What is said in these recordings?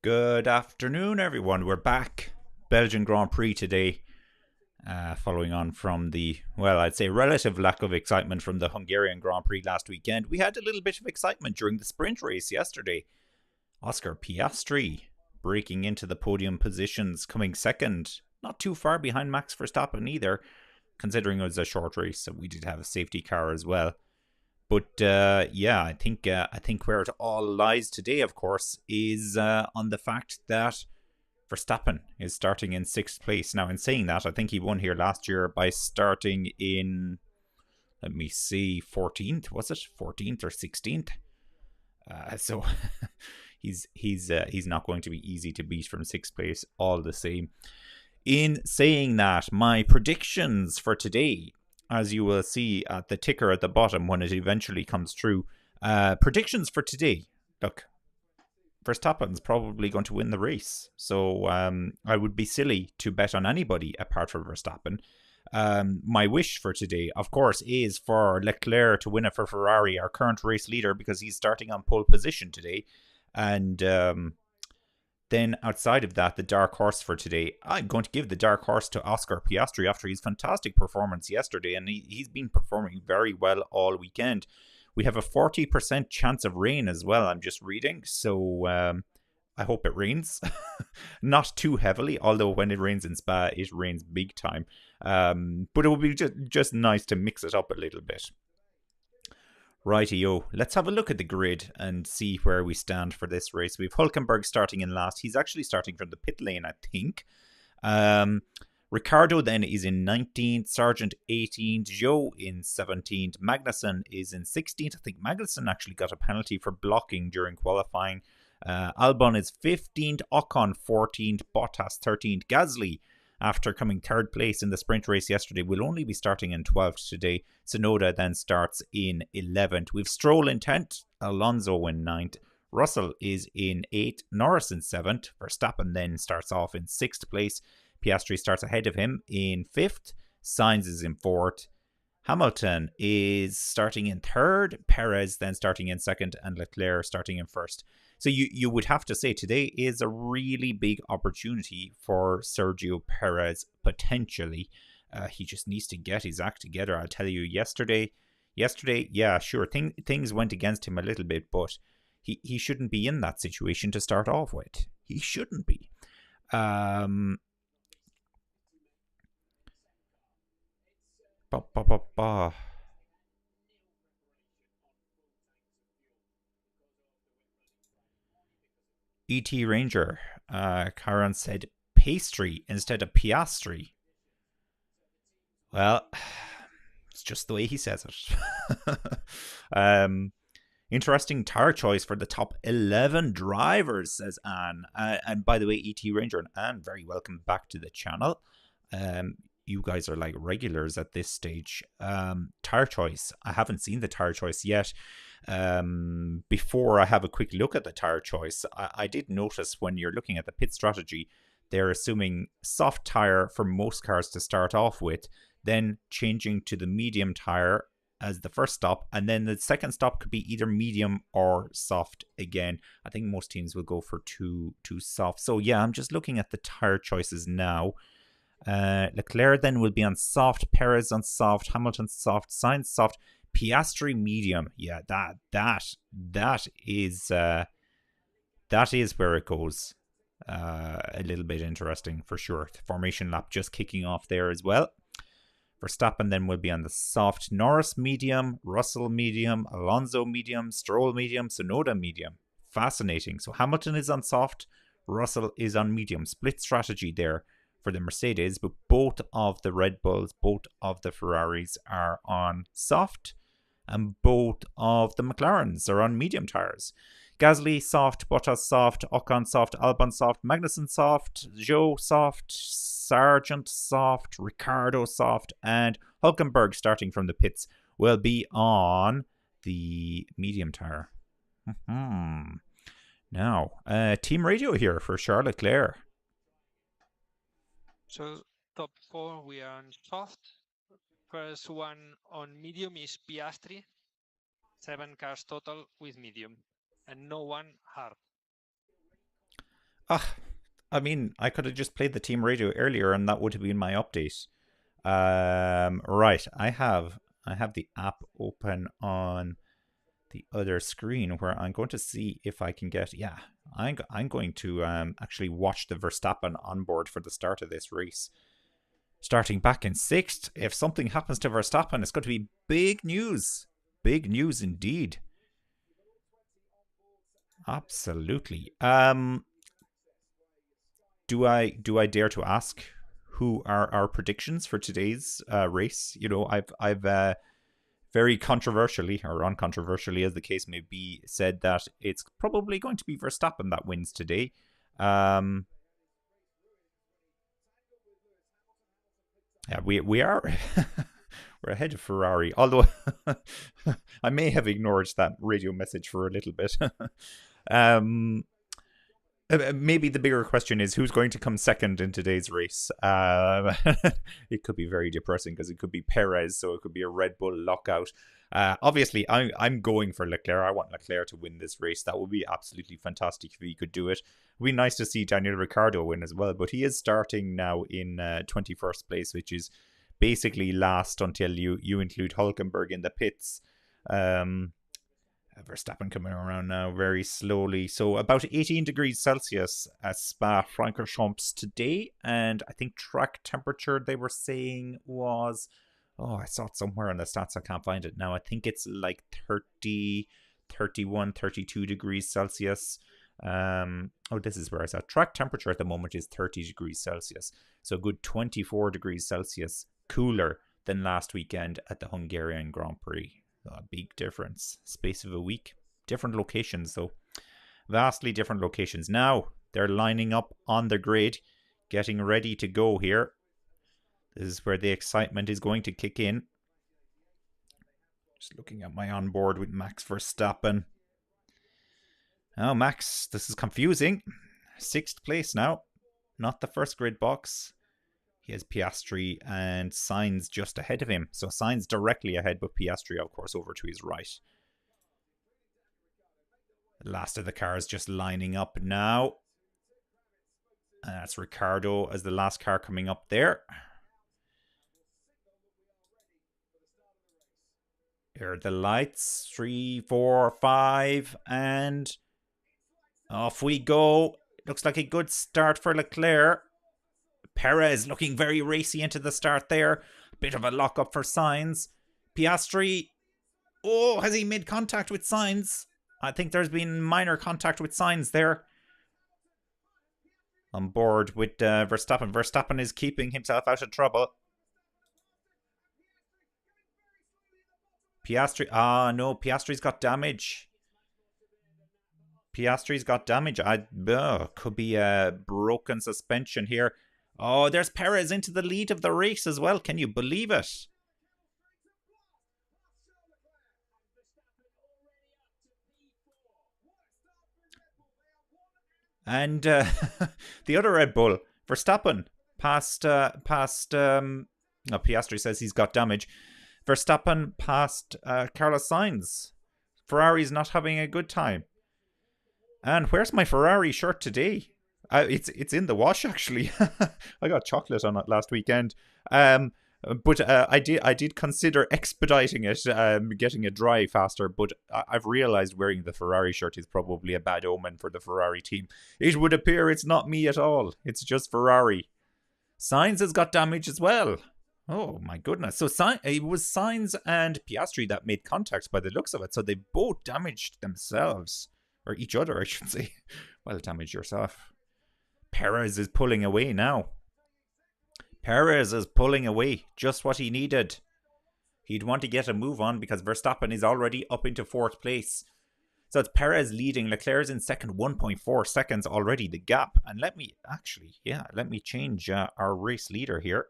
Good afternoon, everyone. We're back. Belgian Grand Prix today, following on from the, well, I'd say relative lack of excitement from the Hungarian Grand Prix last weekend. We had a little bit of excitement during the sprint race yesterday. Oscar Piastri breaking into the podium positions, coming second, not too far behind Max Verstappen either, considering it was a short race, so we did have a safety car as well. But yeah, I think where it all lies today, of course, is on the fact that Verstappen is starting in sixth place. Now, in saying that, I think he won here last year by starting in, let me see, 14th. Was it 14th or 16th? So he's not going to be easy to beat from sixth place all the same. In saying that, my predictions for today, as you will see at the ticker at the bottom when it eventually comes through, predictions for today. Look, Verstappen's probably going to win the race. So I would be silly to bet on anybody apart from Verstappen. My wish for today, of course, is for Leclerc to win it for Ferrari, our current race leader, because he's starting on pole position today. And then outside of that, the dark horse for today, I'm going to give the dark horse to Oscar Piastri after his fantastic performance yesterday. And he's been performing very well all weekend. We have a 40% chance of rain as well, I'm just reading. So I hope it rains. Not too heavily, although when it rains in Spa, it rains big time. But it would be just nice to mix it up a little bit. Rightio, let's have a look at the grid and see where we stand for this race. We've Hulkenberg starting in last. He's actually starting from the pit lane, I think. Ricardo then is in 19th, Sargent 18th, Joe in 17th, Magnussen is in 16th. I think Magnussen actually got a penalty for blocking during qualifying. Albon is 15th, Ocon 14th, Bottas 13th, Gasly, after coming third place in the sprint race yesterday, will only be starting in 12th today. Sonoda then starts in 11th. We've Stroll in 10th, Alonso in 9th, Russell is in 8th, Norris in 7th, Verstappen then starts off in 6th place, Piastri starts ahead of him in 5th, Sainz is in 4th, Hamilton is starting in 3rd, Perez then starting in 2nd, and Leclerc starting in 1st. So you would have to say today is a really big opportunity for Sergio Perez potentially. He just needs to get his act together. I'll tell you, yesterday, yeah, sure, things went against him a little bit, but he shouldn't be in that situation to start off with. He shouldn't be. Ba, ba, ba, ba. ET Ranger, Karen said pastry instead of Piastri. Well, it's just the way he says it. Interesting tire choice for the top 11 drivers, says Anne. And by the way, ET Ranger and Anne, very welcome back to the channel. You guys are like regulars at this stage. Tire choice. I haven't seen the tire choice yet. Before I have a quick look at the tire choice, I did notice when you're looking at the pit strategy, they're assuming soft tire for most cars to start off with, then changing to the medium tire as the first stop, and then the second stop could be either medium or soft again. I think most teams will go for too soft. So yeah, I'm just looking at the tire choices now. Leclerc then will be on soft, Perez on soft, Hamilton soft, Sainz soft, Piastri medium. Yeah, that is where it goes. A little bit interesting for sure. The formation lap just kicking off there as well. Verstappen then will be on the soft, Norris medium, Russell medium, Alonso medium, Stroll medium, Sonoda medium. Fascinating. So Hamilton is on soft, Russell is on medium. Split strategy there for the Mercedes, but both of the Red Bulls, both of the Ferraris are on soft, and both of the McLarens are on medium tires. Gasly soft, Bottas soft, Ocon soft, Albon soft, Magnussen soft, Joe soft, Sargent soft, Ricardo soft, and Hulkenberg starting from the pits will be on the medium tire. Now, team radio here for Charles Leclerc. So top four, we are on soft. First one on medium is Piastri. 7 cars total with medium, and no one hard. Ah, I mean, I could have just played the team radio earlier, and that would have been my update. Right, I have the app open on the other screen where I'm going to see if I can get. Yeah, I'm going to actually watch the Verstappen on board for the start of this race. Starting back in sixth, if something happens to Verstappen, it's going to be big news. Big news indeed. Absolutely. Do I dare to ask who are our predictions for today's race? I've very controversially or uncontroversially, as the case may be, said that it's probably going to be Verstappen that wins today. Um, yeah, we are we're ahead of Ferrari, although I may have ignored that radio message for a little bit. um, Maybe the bigger question is who's going to come second in today's race. It could be very depressing because it could be Perez, so it could be a Red Bull lockout. Obviously, I'm going for Leclerc. I want Leclerc to win this race. That would be absolutely fantastic if he could do it. It would be nice to see Daniel Ricciardo win as well, but he is starting now in 21st place, which is basically last until you include Hulkenberg in the pits. Verstappen coming around now very slowly. So about 18 degrees Celsius at Spa-Francorchamps today. And I think track temperature they were saying was... Oh, I saw it somewhere in the stats. I can't find it now. I think it's like 30, 31, 32 degrees Celsius. This is where I saw track temperature at the moment is 30 degrees Celsius. So a good 24 degrees Celsius cooler than last weekend at the Hungarian Grand Prix. A big difference. Space of a week. Different locations, though. Vastly different locations. Now, they're lining up on the grid, getting ready to go here. This is where the excitement is going to kick in. Just looking at my onboard with Max Verstappen. Oh, Max, this is confusing. 6th place now. Not the first grid box. He has Piastri and Sainz just ahead of him. So Sainz directly ahead, but Piastri, of course, over to his right. The last of the cars just lining up now. And that's Ricciardo as the last car coming up there. Here are the lights. 3, 4, 5, and off we go. Looks like a good start for Leclerc. Perez looking very racy into the start there. Bit of a lock-up for Sainz. Piastri. Oh, has he made contact with Sainz? I think there's been minor contact with Sainz there. On board with Verstappen. Verstappen is keeping himself out of trouble. Piastri. No, Piastri's got damage. Piastri's got damage. Could be a broken suspension here. Oh, there's Perez into the lead of the race as well. Can you believe it? And the other Red Bull, Verstappen, Piastri says he's got damage. Verstappen passed Carlos Sainz. Ferrari's not having a good time. And where's my Ferrari shirt today? It's in the wash actually. I got chocolate on it last weekend. But I did consider expediting it, getting it dry faster. But I've realized wearing the Ferrari shirt is probably a bad omen for the Ferrari team. It would appear it's not me at all. It's just Ferrari. Sainz has got damage as well. Oh my goodness! So it was Sainz and Piastri that made contact by the looks of it. So they both damaged themselves, or each other, I should say. Well, damage yourself. Perez is pulling away now. Perez is pulling away. Just what he needed. He'd want to get a move on because Verstappen is already up into 4th place. So it's Perez leading. Leclerc's in second, 1.4 seconds already, the gap. And let me change our race leader here.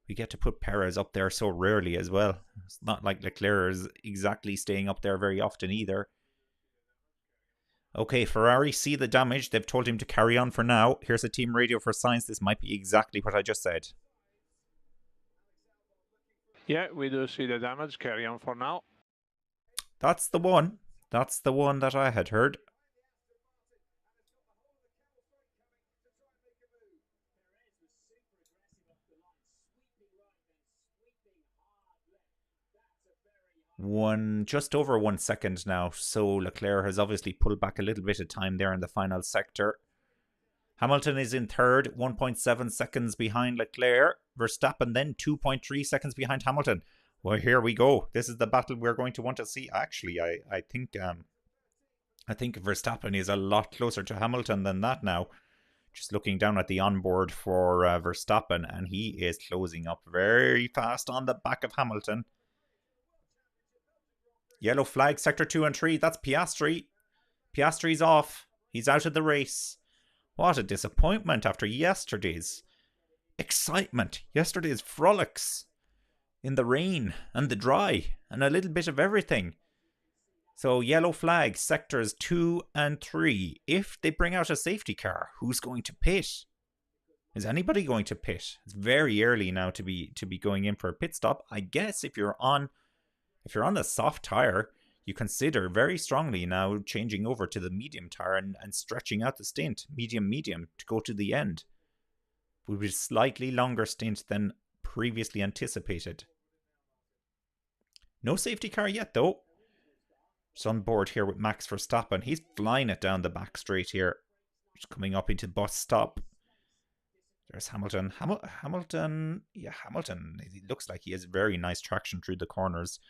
We get to put Perez up there so rarely as well. It's not like Leclerc is exactly staying up there very often either. Okay, Ferrari see the damage. They've told him to carry on for now. Here's a team radio for Sainz. This might be exactly what I just said. Yeah, we do see the damage. Carry on for now. That's the one. That's the one that I had heard. just over 1 second now. So Leclerc has obviously pulled back a little bit of time there in the final sector. Hamilton is in third, 1.7 seconds behind Leclerc. Verstappen then 2.3 seconds behind Hamilton. Well, here we go. This is the battle we're going to want to see. Actually, I think Verstappen is a lot closer to Hamilton than that now. Just looking down at the onboard for Verstappen, and he is closing up very fast on the back of Hamilton. Yellow flag, sector 2 and 3. That's Piastri. Piastri's off. He's out of the race. What a disappointment after yesterday's excitement. Yesterday's frolics in the rain and the dry and a little bit of everything. So yellow flag, sectors 2 and 3. If they bring out a safety car, who's going to pit? Is anybody going to pit? It's very early now to be going in for a pit stop. I guess if you're on a soft tire, you consider very strongly now changing over to the medium tire and stretching out the stint, medium to go to the end. With a slightly longer stint than previously anticipated. No safety car yet though. It's on board here with Max Verstappen. He's flying it down the back straight here. Just coming up into bus stop. There's Hamilton. Hamilton. It looks like he has very nice traction through the corners.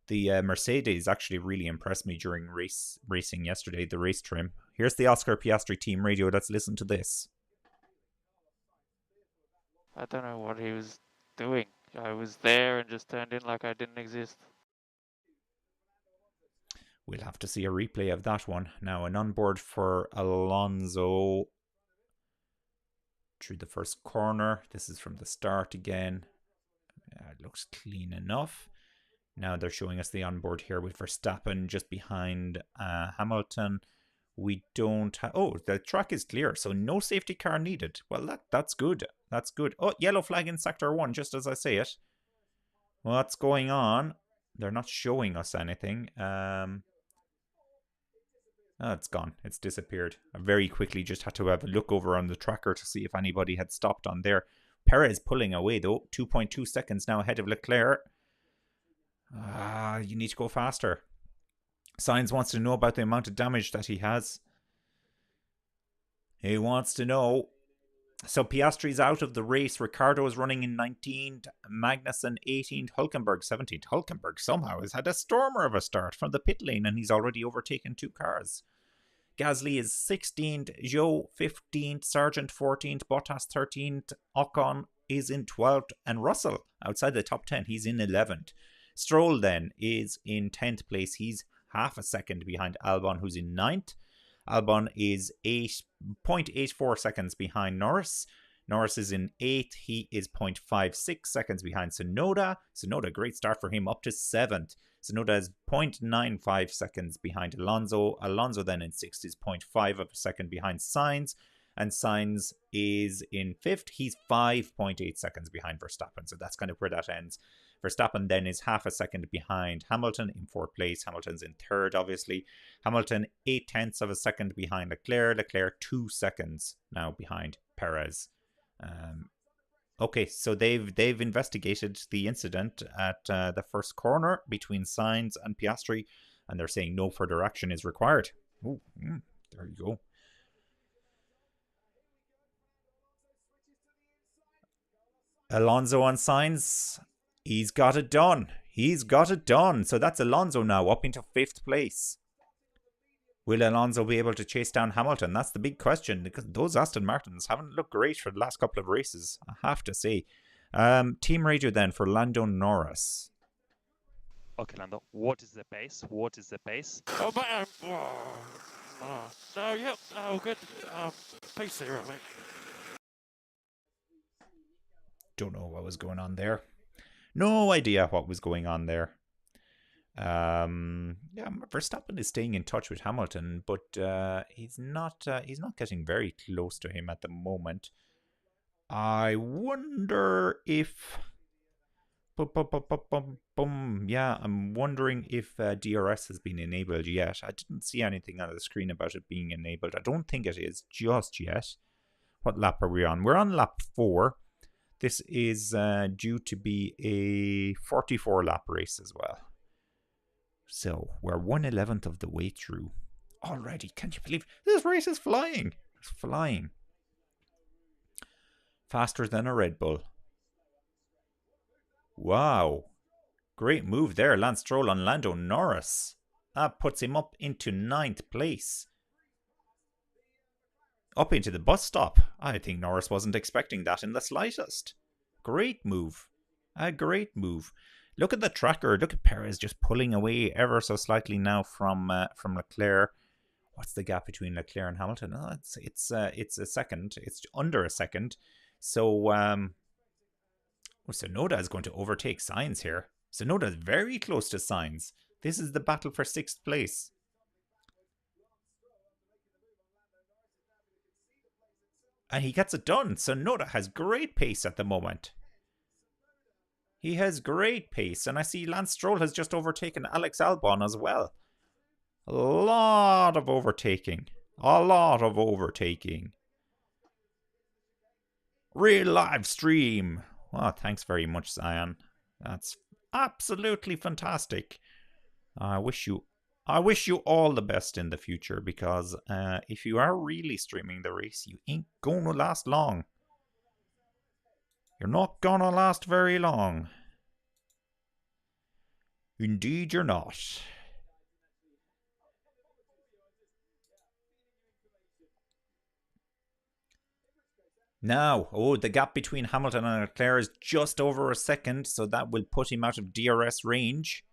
The Mercedes actually really impressed me during racing yesterday, the race trim. Here's the Oscar Piastri team radio. Let's listen to this. I don't know what he was doing. I was there and just turned in like I didn't exist. We'll have to see a replay of that one. Now, an onboard for Alonso through the first corner. This is from the start again. It looks clean enough. Now they're showing us the onboard here with Verstappen just behind Hamilton. We don't have... Oh, the track is clear, so no safety car needed. Well, that's good. That's good. Oh, yellow flag in sector 1, just as I say it. What's going on? They're not showing us anything. Oh, it's gone. It's disappeared. I very quickly just had to have a look over on the tracker to see if anybody had stopped on there. Perez pulling away, though. 2.2 seconds now ahead of Leclerc. You need to go faster. Sainz wants to know about the amount of damage that he has. He wants to know. So Piastri's out of the race. Ricciardo is running in 19th. Magnussen 18th. Hülkenberg 17th. Hülkenberg somehow has had a stormer of a start from the pit lane and he's already overtaken 2 cars. Gasly is 16th. Zhou 15th. Sargent 14th. Bottas 13th. Ocon is in 12th. And Russell outside the top 10. He's in 11th. Stroll then is in 10th place. He's half a second behind Albon, who's in 9th. Albon is 8.84 seconds behind Norris. Norris is in 8th. He is 0.56 seconds behind Tsunoda. Tsunoda, great start for him, up to 7th. Tsunoda is 0.95 seconds behind Alonso. Alonso then in 6th is 0.5 of a second behind Sainz. And Sainz is in 5th. He's 5.8 seconds behind Verstappen. So that's kind of where that ends. Verstappen then is half a second behind Hamilton in 4th place. Hamilton's in 3rd, obviously. Hamilton 0.8 of a second behind Leclerc. Leclerc 2 seconds now behind Perez. Okay, so they've investigated the incident at the first corner between Sainz and Piastri, and they're saying no further action is required. Ooh, there you go. Alonso on Sainz. He's got it done. He's got it done. So that's Alonso now up into 5th place. Will Alonso be able to chase down Hamilton? That's the big question, because those Aston Martins haven't looked great for the last couple of races, I have to say. Team radio then for Lando Norris. Okay, Lando, what is the pace? What is the pace? Oh, man. No, yep. Oh, good. Pace there, mate. Don't know what was going on there. No idea what was going on there. Verstappen is staying in touch with Hamilton, but he's not getting very close to him at the moment. I wonder if I'm wondering if DRS has been enabled yet. I didn't see anything on the screen about it being enabled. I don't think it is just yet. What lap are we on? We're on lap 4. This is due to be a 44 lap race as well. So we're 1/11th of the way through already. Can you believe this race is flying? It's flying. Faster than a Red Bull. Wow. Great move there, Lance Stroll on Lando Norris. That puts him up into 9th place. Up into the bus stop. I think Norris wasn't expecting that in the slightest. Great move. A great move. Look at the tracker. Look at Perez just pulling away ever so slightly now from Leclerc. What's the gap between Leclerc and Hamilton? Oh, it's a second. It's under a second. So Tsunoda is going to overtake Sainz here. Tsunoda is very close to Sainz. This is the battle for 6th place. And he gets it done. Tsunoda has great pace at the moment. He has great pace. And I see Lance Stroll has just overtaken Alex Albon as well. A lot of overtaking. A lot of overtaking. Real live stream. Well, thanks very much, Zion. That's absolutely fantastic. I wish you all the best in the future, because if you are really streaming the race, you ain't gonna last long. You're not gonna last very long. Indeed you're not. Now, the gap between Hamilton and Leclerc is just over a second, so that will put him out of DRS range,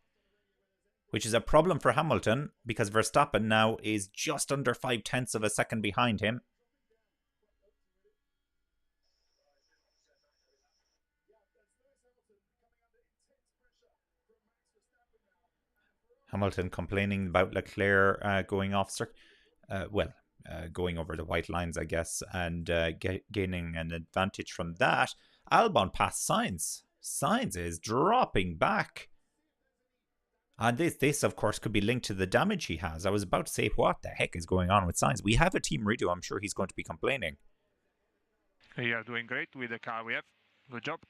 which is a problem for Hamilton because Verstappen now is just under 0.5 of a second behind him. Hamilton complaining about Leclerc going off going over the white lines, I guess, and gaining an advantage from that. Albon passed Sainz. Sainz is dropping back. And this, of course, could be linked to the damage he has. I was about to say, what the heck is going on with Sainz? We have a team redo. I'm sure he's going to be complaining. You are doing great with the car we have. Good job.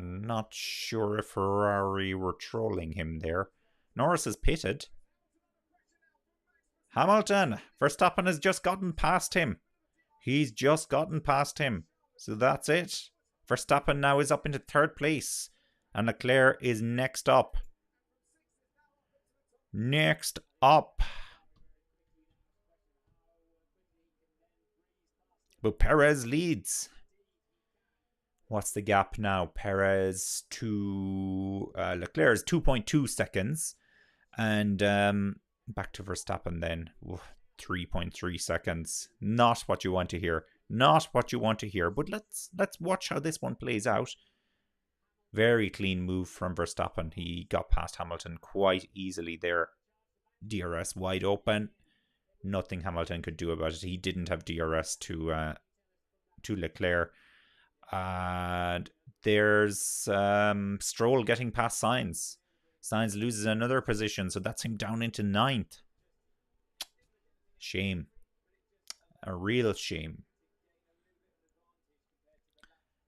Not sure if Ferrari were trolling him there. Norris is pitted. Hamilton! Verstappen has just gotten past him. He's just gotten past him. So that's it. Verstappen now is up into 3rd place. And Leclerc is next up. Next up. But Perez leads. What's the gap now? Perez to Leclerc is 2.2 seconds. And back to Verstappen then. 3.3 seconds. Not what you want to hear. Not what you want to hear. But let's watch how this one plays out. Very clean move from Verstappen. He got past Hamilton quite easily there. DRS wide open. Nothing Hamilton could do about it. He didn't have DRS to Leclerc. And there's Stroll getting past Sainz. Sainz loses another position, so that's him down into 9th. Shame. A real shame.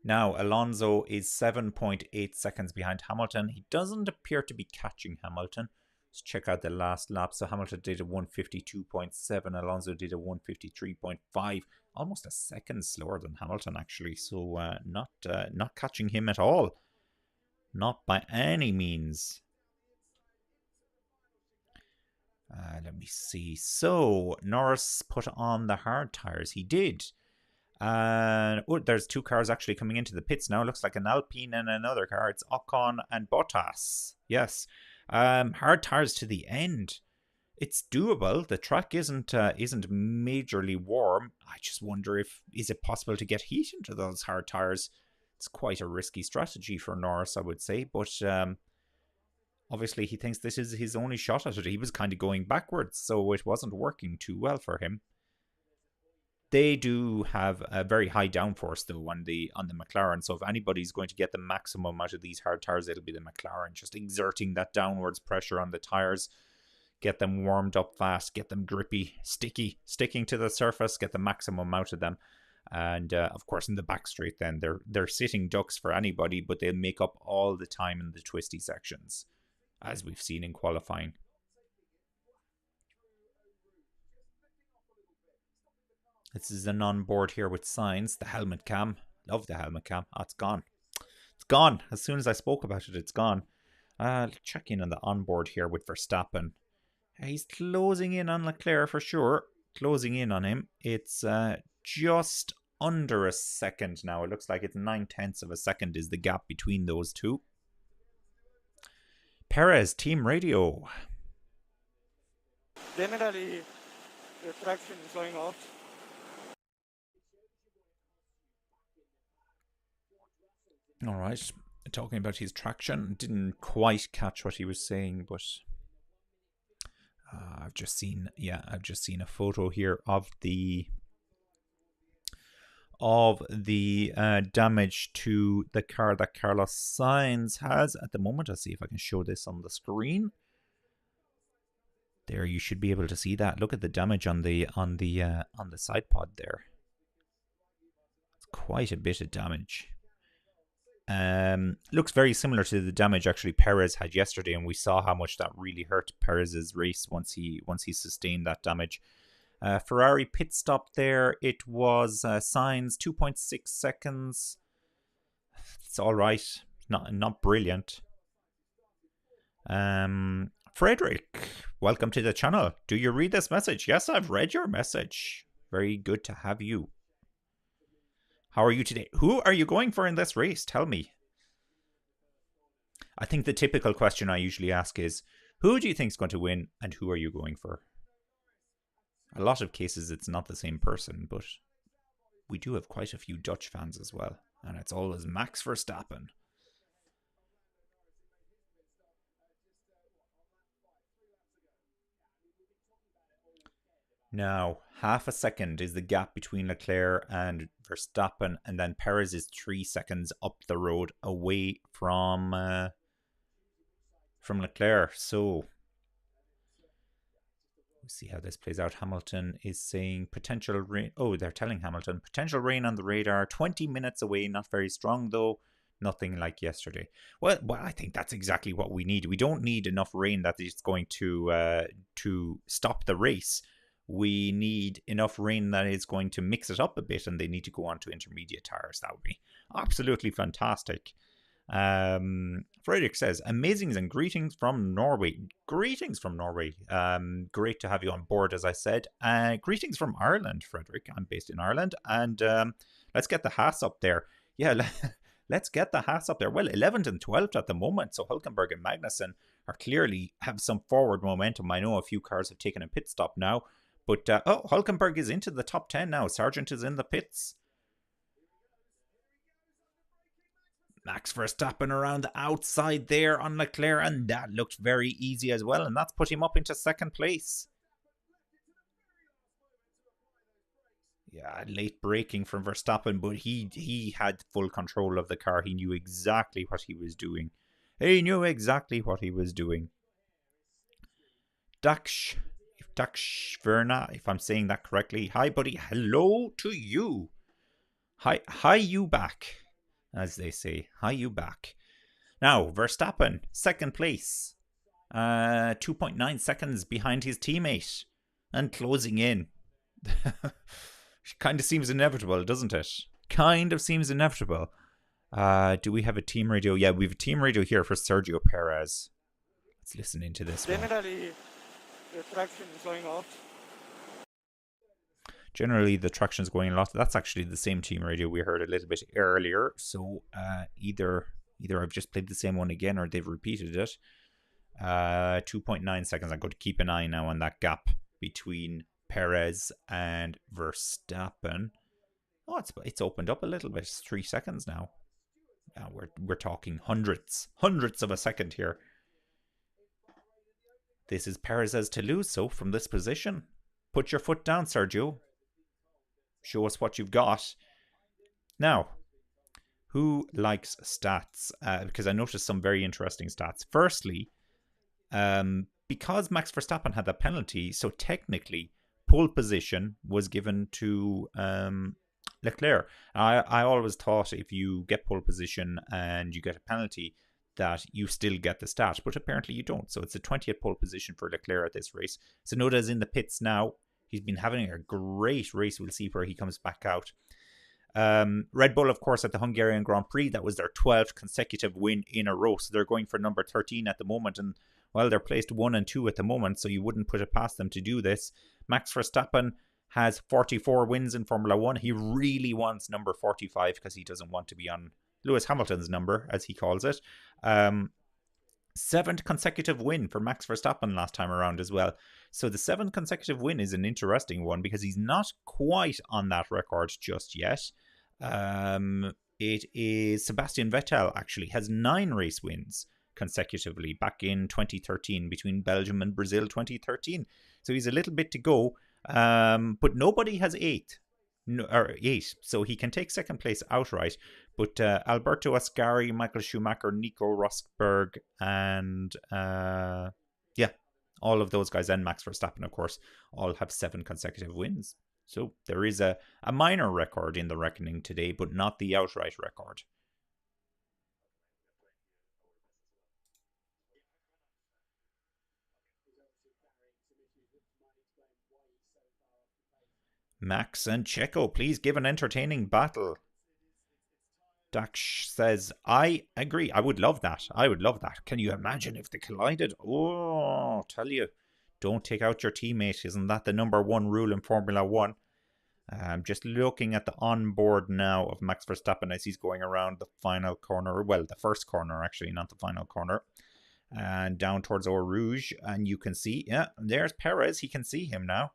Now, Alonso is 7.8 seconds behind Hamilton. He doesn't appear to be catching Hamilton. Let's check out the last lap. So Hamilton did a 152.7. Alonso did a 153.5. Almost a second slower than Hamilton, actually. So not catching him at all. Not by any means. Let me see. So Norris put on the hard tires. He did. There's 2 cars actually coming into the pits now. Looks like an Alpine and another car. It's Ocon and Bottas. Yes. Hard tires to the end. It's doable. The track isn't majorly warm. I just wonder is it possible to get heat into those hard tires? It's quite a risky strategy for Norris, I would say. But obviously he thinks this is his only shot at it. He was kind of going backwards, so it wasn't working too well for him. They do have a very high downforce though on the McLaren. So if anybody's going to get the maximum out of these hard tires, it'll be the McLaren. Just exerting that downwards pressure on the tires. Get them warmed up fast. Get them grippy, sticky, sticking to the surface. Get the maximum out of them. And of course, in the back straight, then they're sitting ducks for anybody, but they'll make up all the time in the twisty sections, as we've seen in qualifying. This is an onboard here with Sainz. The helmet cam. Love the helmet cam. Oh, it's gone. It's gone. As soon as I spoke about it, it's gone. Check in on the onboard here with Verstappen. He's closing in on Leclerc for sure. Closing in on him. It's just under a second now. It looks like it's 9/10 of a second is the gap between those two. Perez, team radio. Generally, the traction is going off. All right, talking about his traction, didn't quite catch what he was saying, but I've just seen a photo here of the damage to the car that Carlos Sainz has at the moment. I'll see if I can show this on the screen. There, you should be able to see that. Look at the damage on the side pod there. It's quite a bit of damage. Looks very similar to the damage actually Perez had yesterday, and we saw how much that really hurt Perez's race once he sustained that damage. Ferrari pit stop there. It was Sainz 2.6 seconds. It's all right. Not brilliant. Frederick, welcome to the channel. Do you read this message? Yes, I've read your message. Very good to have you. How are you today? Who are you going for in this race? Tell me. I think the typical question I usually ask is, who do you think is going to win and who are you going for? A lot of cases it's not the same person, but we do have quite a few Dutch fans as well. And it's always Max Verstappen. Now, half a second is the gap between Leclerc and Verstappen, and then Perez is 3 seconds up the road away from Leclerc. So, we'll see how this plays out. Hamilton is saying potential rain. Oh, they're telling Hamilton potential rain on the radar. 20 minutes away. Not very strong though. Nothing like yesterday. Well, I think that's exactly what we need. We don't need enough rain that it's going to stop the race. We need enough rain that is going to mix it up a bit, and they need to go on to intermediate tires. That would be absolutely fantastic. Frederick says, amazings and greetings from Norway. Greetings from Norway. Great to have you on board, as I said. Greetings from Ireland, Frederick. I'm based in Ireland. And let's get the Haas up there. Yeah, let's get the Haas up there. Well, 11th and 12th at the moment. So Hülkenberg and Magnussen are clearly have some forward momentum. I know a few cars have taken a pit stop now. But, Hülkenberg is into the top 10 now. Sargent is in the pits. Max Verstappen around the outside there on Leclerc, and that looked very easy as well, and that's put him up into second place. Yeah, late braking from Verstappen, but he had full control of the car. He knew exactly what he was doing. Dax Verna, if I'm saying that correctly. Hi, buddy. Hello to you. Hi, you back, as they say. Hi, you back. Now, Verstappen, second place. 2.9 seconds behind his teammate. And closing in. Kind of seems inevitable, doesn't it? Kind of seems inevitable. Do we have a team radio? Yeah, we have a team radio here for Sergio Perez. Let's listen into this one. Generally, the traction is going off. Generally, the traction is going a lot. That's actually the same team radio we heard a little bit earlier. So either I've just played the same one again or they've repeated it. 2.9 seconds. I'm going to keep an eye now on that gap between Perez and Verstappen. Oh, it's opened up a little bit. It's 3 seconds now. Now we're talking hundredths of a second here. This is Perez's to lose, so from this position. Put your foot down, Sergio. Show us what you've got. Now, who likes stats? Because I noticed some very interesting stats. Firstly, because Max Verstappen had that penalty, so technically pole position was given to Leclerc. I always thought if you get pole position and you get a penalty, that you still get the stat, but apparently you don't. So it's a 20th pole position for Leclerc at this race. Tsunoda's in the pits now. He's been having a great race. We'll see where he comes back out. Red Bull, of course, at the Hungarian Grand Prix, that was their 12th consecutive win in a row. So they're going for number 13 at the moment. And, well, they're placed 1 and 2 at the moment, so you wouldn't put it past them to do this. Max Verstappen has 44 wins in Formula 1. He really wants number 45 because he doesn't want to be on Lewis Hamilton's number, as he calls it. 7th consecutive win for Max Verstappen last time around as well. So the 7th consecutive win is an interesting one because he's not quite on that record just yet. It is Sebastian Vettel actually has 9 race wins consecutively back in 2013 between Belgium and Brazil 2013. So he's a little bit to go, but nobody has 8. Or 8, so he can take second place outright. But Alberto Ascari, Michael Schumacher, Nico Rosberg, and all of those guys, and Max Verstappen, of course, all have 7 consecutive wins. So there is a minor record in the reckoning today, but not the outright record. Max and Checo, please give an entertaining battle. Dax says, I agree. I would love that. Can you imagine if they collided? Oh, I'll tell you. Don't take out your teammate. Isn't that the number 1 rule in Formula 1? I'm just looking at the onboard now of Max Verstappen as he's going around the final corner. Well, the first corner, actually, not the final corner. And down towards Eau Rouge. And you can see, there's Perez. He can see him now.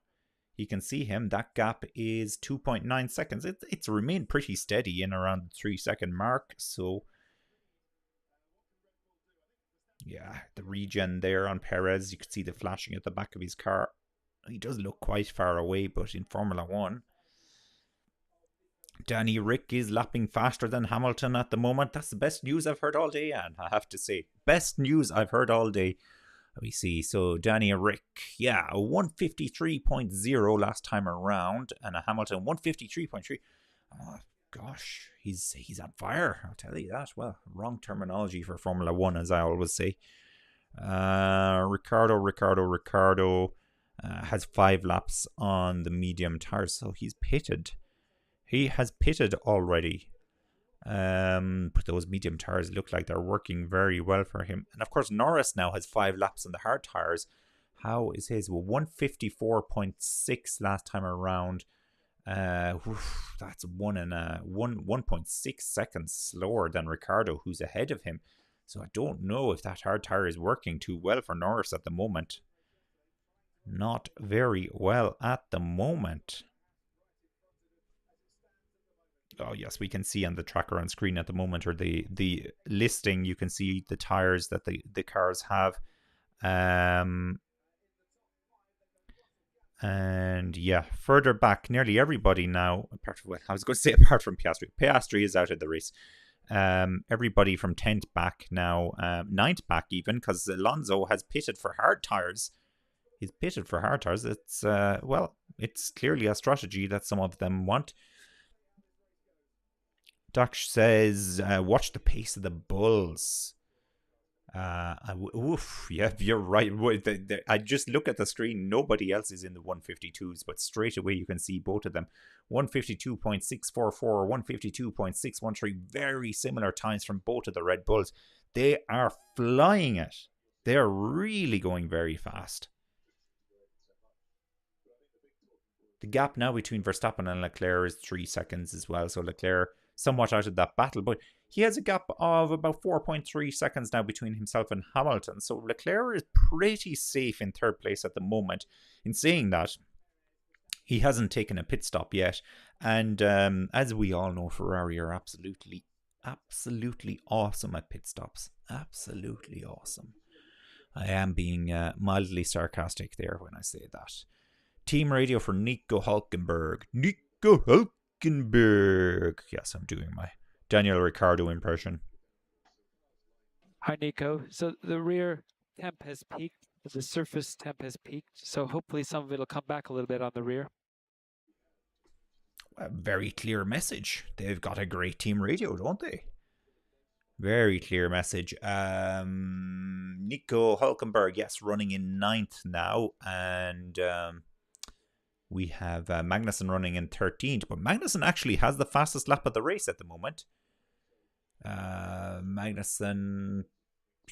That gap is 2.9 seconds. It's remained pretty steady in around the 3-second mark. So, yeah, the regen there on Perez. You can see the flashing at the back of his car. He does look quite far away, but in Formula 1, Danny Rick is lapping faster than Hamilton at the moment. That's the best news I've heard all day, and I have to say, best news I've heard all day. We see, so Danny Rick, a 153.0 last time around, and a Hamilton 153.3. Oh gosh, he's on fire, I'll tell you that. Well, wrong terminology for Formula 1, as I always say. Ricardo has 5 laps on the medium tires, so he's pitted. He has pitted already. But those medium tires look like they're working very well for him. And of course, Norris now has 5 laps on the hard tires. How is his? Well, 154.6 last time around. That's 1.6 seconds slower than Ricardo, who's ahead of him. So I don't know if that hard tire is working too well for Norris at the moment. Not very well at the moment. Oh yes, we can see on the tracker on screen at the moment, or the listing, you can see the tires that the cars have. And yeah, further back, nearly everybody now, apart from Piastri. Piastri is out of the race. Everybody from 10th back now, 9th back even, because Alonso has pitted for hard tires. He's pitted for hard tires. It's it's clearly a strategy that some of them want. Dax says, watch the pace of the bulls. You're right. I just look at the screen. Nobody else is in the 152s, but straight away you can see both of them. 152.644, 152.613. Very similar times from both of the Red Bulls. They are flying it. They are really going very fast. The gap now between Verstappen and Leclerc is 3 seconds as well. So Leclerc somewhat out of that battle, but he has a gap of about 4.3 seconds now between himself and Hamilton. So Leclerc is pretty safe in 3rd place at the moment. In saying that, he hasn't taken a pit stop yet. And as we all know, Ferrari are absolutely awesome at pit stops. Absolutely awesome. I am being mildly sarcastic there when I say that. Team radio for Nico Hülkenberg. Yes, I'm doing my Daniel Ricciardo impression. Hi, Nico. So the rear temp has peaked. The surface temp has peaked. So hopefully some of it will come back a little bit on the rear. A very clear message. They've got a great team radio, don't they? Very clear message. Nico Hulkenberg, yes, running in 9th now. And we have Magnussen running in 13th. But Magnussen actually has the fastest lap of the race at the moment. Magnussen,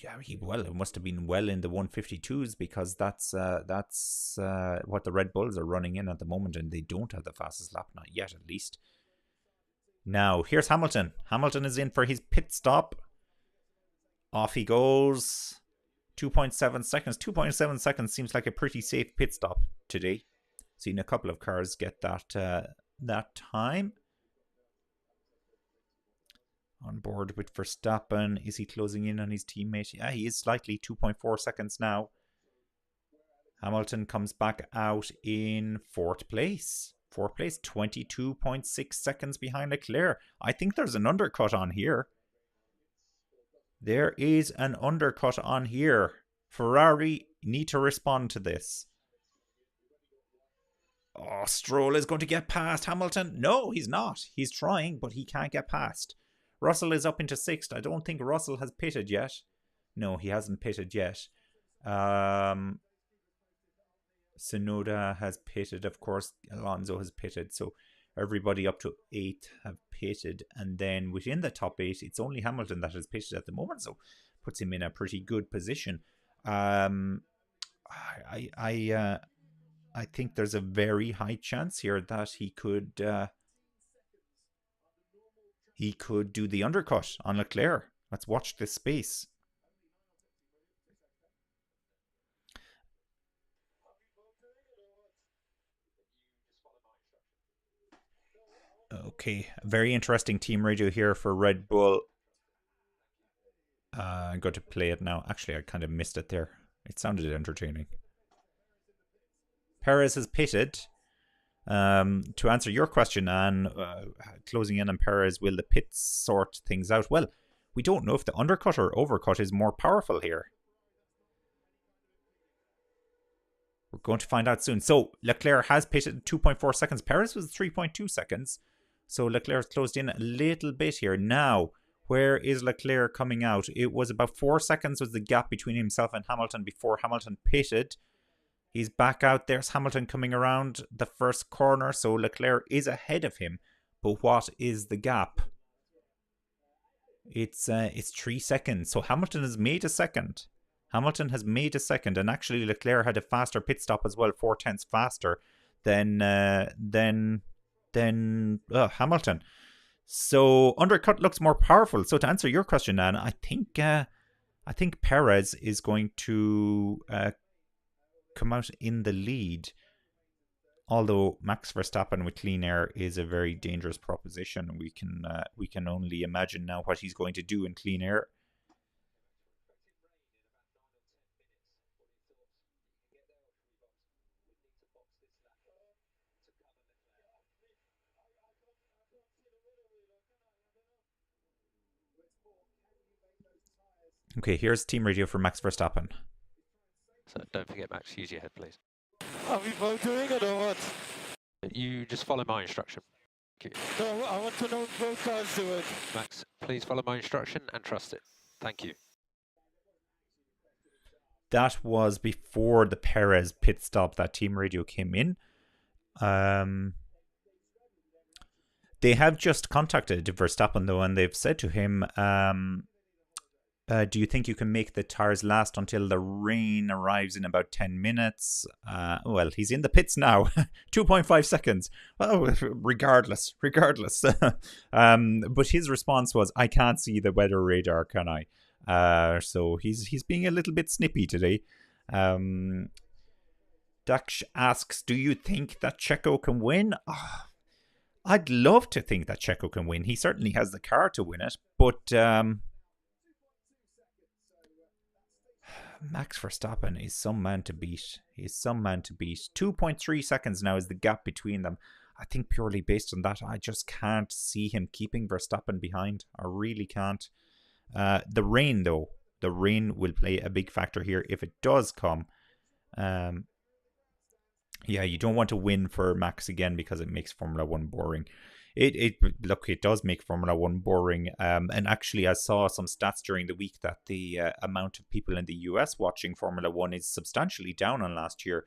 yeah, it must have been well in the 152s, because that's what the Red Bulls are running in at the moment, and they don't have the fastest lap, not yet at least. Now, here's Hamilton. Hamilton is in for his pit stop. Off he goes. 2.7 seconds. 2.7 seconds seems like a pretty safe pit stop today. Seen a couple of cars get that time. On board with Verstappen. Is he closing in on his teammate? Yeah, he is slightly. 2.4 seconds now. Hamilton comes back out in 4th place. 4th place, 22.6 seconds behind Leclerc. I think there's an undercut on here. There is an undercut on here. Ferrari need to respond to this. Oh, Stroll is going to get past Hamilton. No, he's not. He's trying, but he can't get past. Russell is up into 6th. I don't think Russell has pitted yet. No, he hasn't pitted yet. Tsunoda has pitted, of course. Alonso has pitted. So everybody up to 8th have pitted. And then within the top 8, it's only Hamilton that has pitted at the moment. So puts him in a pretty good position. I think there's a very high chance here that he could do the undercut on Leclerc. Let's watch this space. Okay, very interesting team radio here for Red Bull. I'm going to play it now. Actually, I kind of missed it there. It sounded entertaining. Perez has pitted. To answer your question, Anne, closing in on Perez, will the pits sort things out? Well, we don't know if the undercut or overcut is more powerful here. We're going to find out soon. So, Leclerc has pitted 2.4 seconds. Perez was 3.2 seconds. So, Leclerc closed in a little bit here. Now, where is Leclerc coming out? It was about 4 seconds was the gap between himself and Hamilton before Hamilton pitted. He's back out. There's Hamilton coming around the first corner. So Leclerc is ahead of him. But what is the gap? It's 3 seconds. So Hamilton has made a second. Hamilton has made a second. And actually Leclerc had a faster pit stop as well. 0.4 faster than Hamilton. So undercut looks more powerful. So to answer your question, Anne, I think Perez is going to come out in the lead, although Max Verstappen with clean air is a very dangerous proposition. We can only imagine now what he's going to do in clean air. Okay, here's team radio for Max Verstappen. So don't forget, Max, use your head, please. Are we both doing it or what? You just follow my instruction. No, I want to know if both guys do it. Max, please follow my instruction and trust it. Thank you. That was before the Perez pit stop that team radio came in. They have just contacted Verstappen though, and they've said to him, do you think you can make the tires last until the rain arrives in about 10 minutes? Well, he's in the pits now. 2.5 seconds. Oh, regardless. But his response was, I can't see the weather radar, can I? So he's being a little bit snippy today. Dax asks, do you think that Checo can win? Oh, I'd love to think that Checo can win. He certainly has the car to win it. But Max Verstappen is some man to beat. He's some man to beat. 2.3 seconds now is the gap between them. I think purely based on that, I just can't see him keeping Verstappen behind. I really can't. The rain, though. The rain will play a big factor here if it does come. Yeah, you don't want to win for Max again because it makes Formula One boring. Look, it does make Formula One boring. And actually, I saw some stats during the week that the amount of people in the US watching Formula One is substantially down on last year,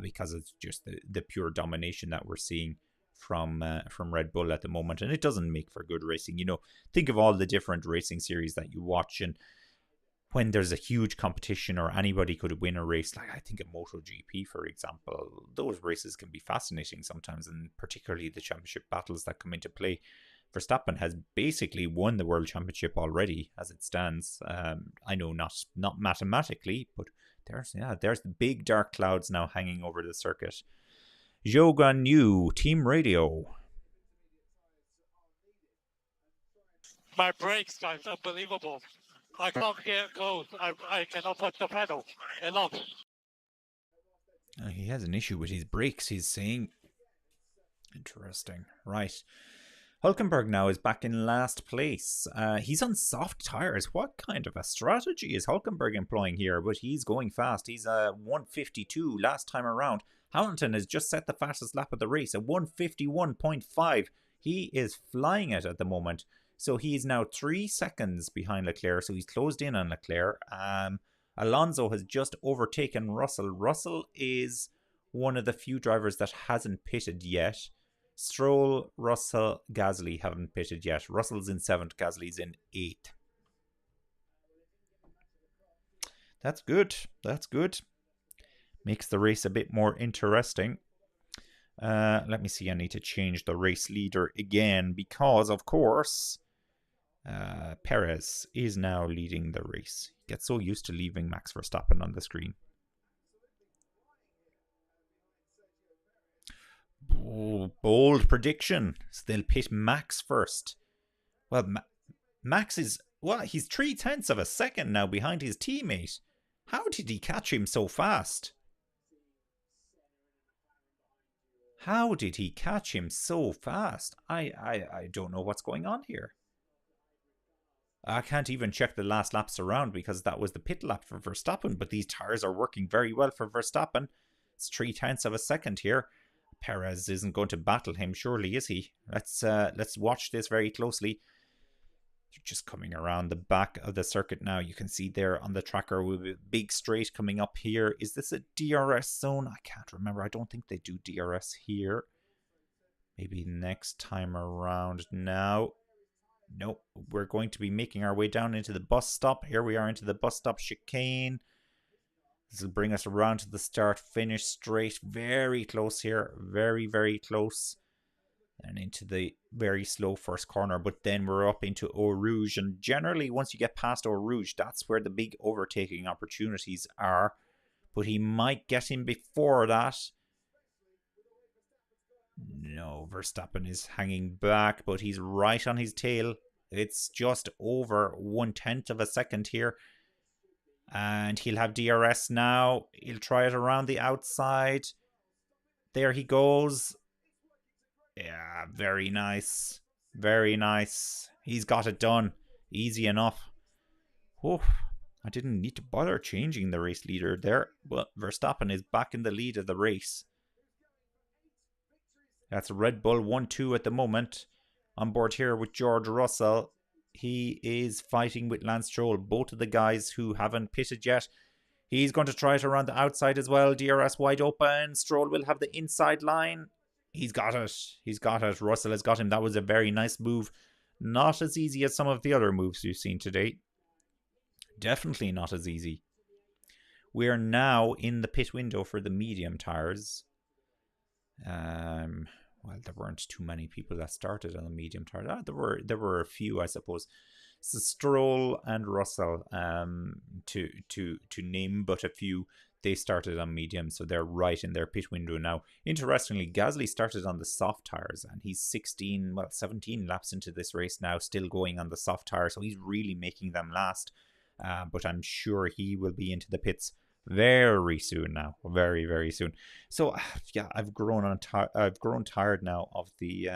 because it's just the pure domination that we're seeing from Red Bull at the moment, and it doesn't make for good racing. You know, think of all the different racing series that you watch, and when there's a huge competition or anybody could win a race, like I think of MotoGP, for example, those races can be fascinating sometimes, and particularly the championship battles that come into play. Verstappen has basically won the World Championship already as it stands. I know not mathematically, but there's the big dark clouds now hanging over the circuit. Zhou Guan Yu, Team Radio. My brakes, guys, unbelievable. I can't get close. I cannot touch the pedal. Enough. He has an issue with his brakes, he's saying. Interesting. Right. Hulkenberg now is back in last place. He's on soft tyres. What kind of a strategy is Hulkenberg employing here? But he's going fast. He's 152 last time around. Hamilton has just set the fastest lap of the race at 151.5. He is flying it at the moment. So he's now 3 seconds behind Leclerc. So he's closed in on Leclerc. Alonso has just overtaken Russell. Russell is one of the few drivers that hasn't pitted yet. Stroll, Russell, Gasly haven't pitted yet. Russell's in 7th, Gasly's in 8th. That's good. That's good. Makes the race a bit more interesting. Let me see. I need to change the race leader again because, of course, Perez is now leading the race. He gets so used to leaving Max Verstappen on the screen. Oh, bold prediction. So they'll pit Max first. Well, Max is, he's 0.3 of a second now behind his teammate. How did he catch him so fast? How did he catch him so fast? I don't know what's going on here. I can't even check the last laps around because that was the pit lap for Verstappen, but these tires are working very well for Verstappen. It's 0.3 of a second here. Perez isn't going to battle him, surely, is he? Let's watch this very closely. They're just coming around the back of the circuit now. You can see there on the tracker with a big straight coming up here. Is this a DRS zone? I can't remember. I don't think they do DRS here. Maybe next time around. Now, nope. We're going to be making our way down into the bus stop. Here we are into the bus stop chicane. This will bring us around to the start-finish straight. Very close here. Very, very close. And into the very slow first corner. But then we're up into Eau Rouge. And generally, once you get past Eau Rouge, that's where the big overtaking opportunities are. But he might get him before that. No, Verstappen is hanging back, but he's right on his tail. It's just over 1/10 of a second here. And he'll have DRS now. He'll try it around the outside. There he goes. Yeah, very nice. Very nice. He's got it done. Easy enough. Oh, I didn't need to bother changing the race leader there. But Verstappen is back in the lead of the race. That's Red Bull 1-2 at the moment. On board here with George Russell. He is fighting with Lance Stroll, both of the guys who haven't pitted yet. He's going to try it around the outside as well. DRS wide open. Stroll will have the inside line. He's got it. He's got it. Russell has got him. That was a very nice move. Not as easy as some of the other moves we've seen today. Definitely not as easy. We're now in the pit window for the medium tires. Well, there weren't too many people that started on the medium tire. There were a few, I suppose. So Stroll and Russell, to name but a few, they started on medium, so they're right in their pit window now. Interestingly, Gasly started on the soft tires, and he's 17 laps into this race now, still going on the soft tire, so he's really making them last. But I'm sure he will be into the pits very soon now, very, very soon. So yeah, I've grown tired now of the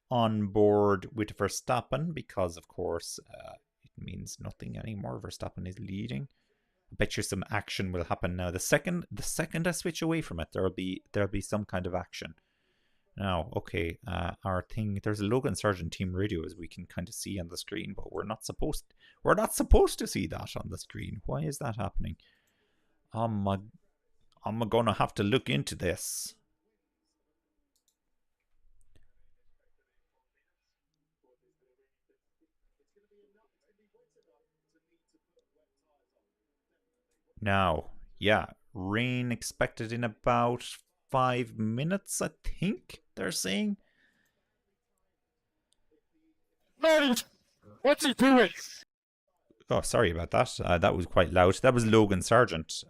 on board with Verstappen, because of course it means nothing anymore. Verstappen is leading Bet you some action will happen now. The second I switch away from it, there'll be some kind of action. Now, okay, our thing, there's a Logan Sargent team radio, as we can kind of see on the screen, but we're not supposed to see that on the screen. Why is that happening? I'm gonna have to look into this. Now, yeah, rain expected in about 5 minutes, I think they're saying. Mate, what's he doing? Oh, sorry about that. That was quite loud. That was Logan Sargent.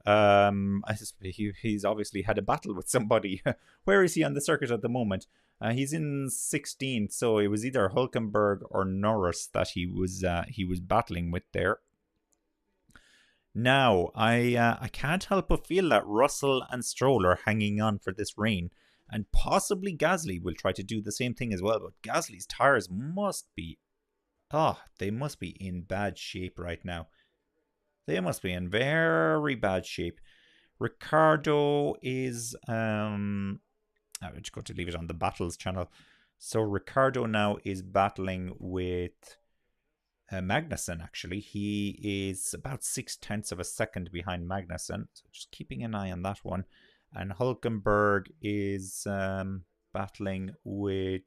He's obviously had a battle with somebody. Where is he on the circuit at the moment? He's in 16th, so it was either Hülkenberg or Norris that he was battling with there. Now, I can't help but feel that Russell and Stroll are hanging on for this rain, and possibly Gasly will try to do the same thing as well. But Gasly's tires must be, they must be in bad shape right now. They must be in very bad shape. Ricardo is I'm just going to leave it on the battles channel. So Ricardo now is battling with Magnussen, actually. He is about 0.6 of a second behind Magnussen. So just keeping an eye on that one. And Hülkenberg is battling with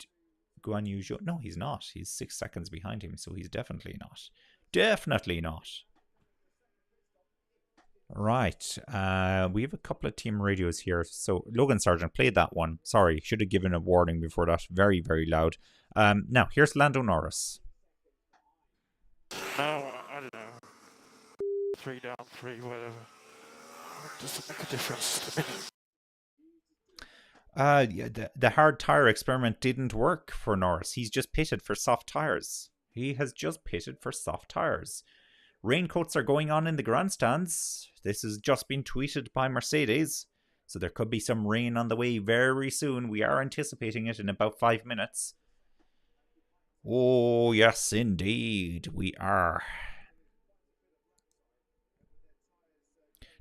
Guan Yu Zhou. No, he's not. He's 6 seconds behind him, so he's definitely not. Definitely not. Right. We have a couple of team radios here. So Logan Sargent, played that one. Sorry, should have given a warning before that. Very, very loud. Now, here's Lando Norris. No, I don't know. 3 down, 3, whatever. Does it make a difference to me? Yeah, the hard tire experiment didn't work for Norris. He's just pitted for soft tires. He has just pitted for soft tires. Raincoats are going on in the grandstands. This has just been tweeted by Mercedes. So there could be some rain on the way very soon. We are anticipating it in about 5 minutes. Oh, yes, indeed, we are.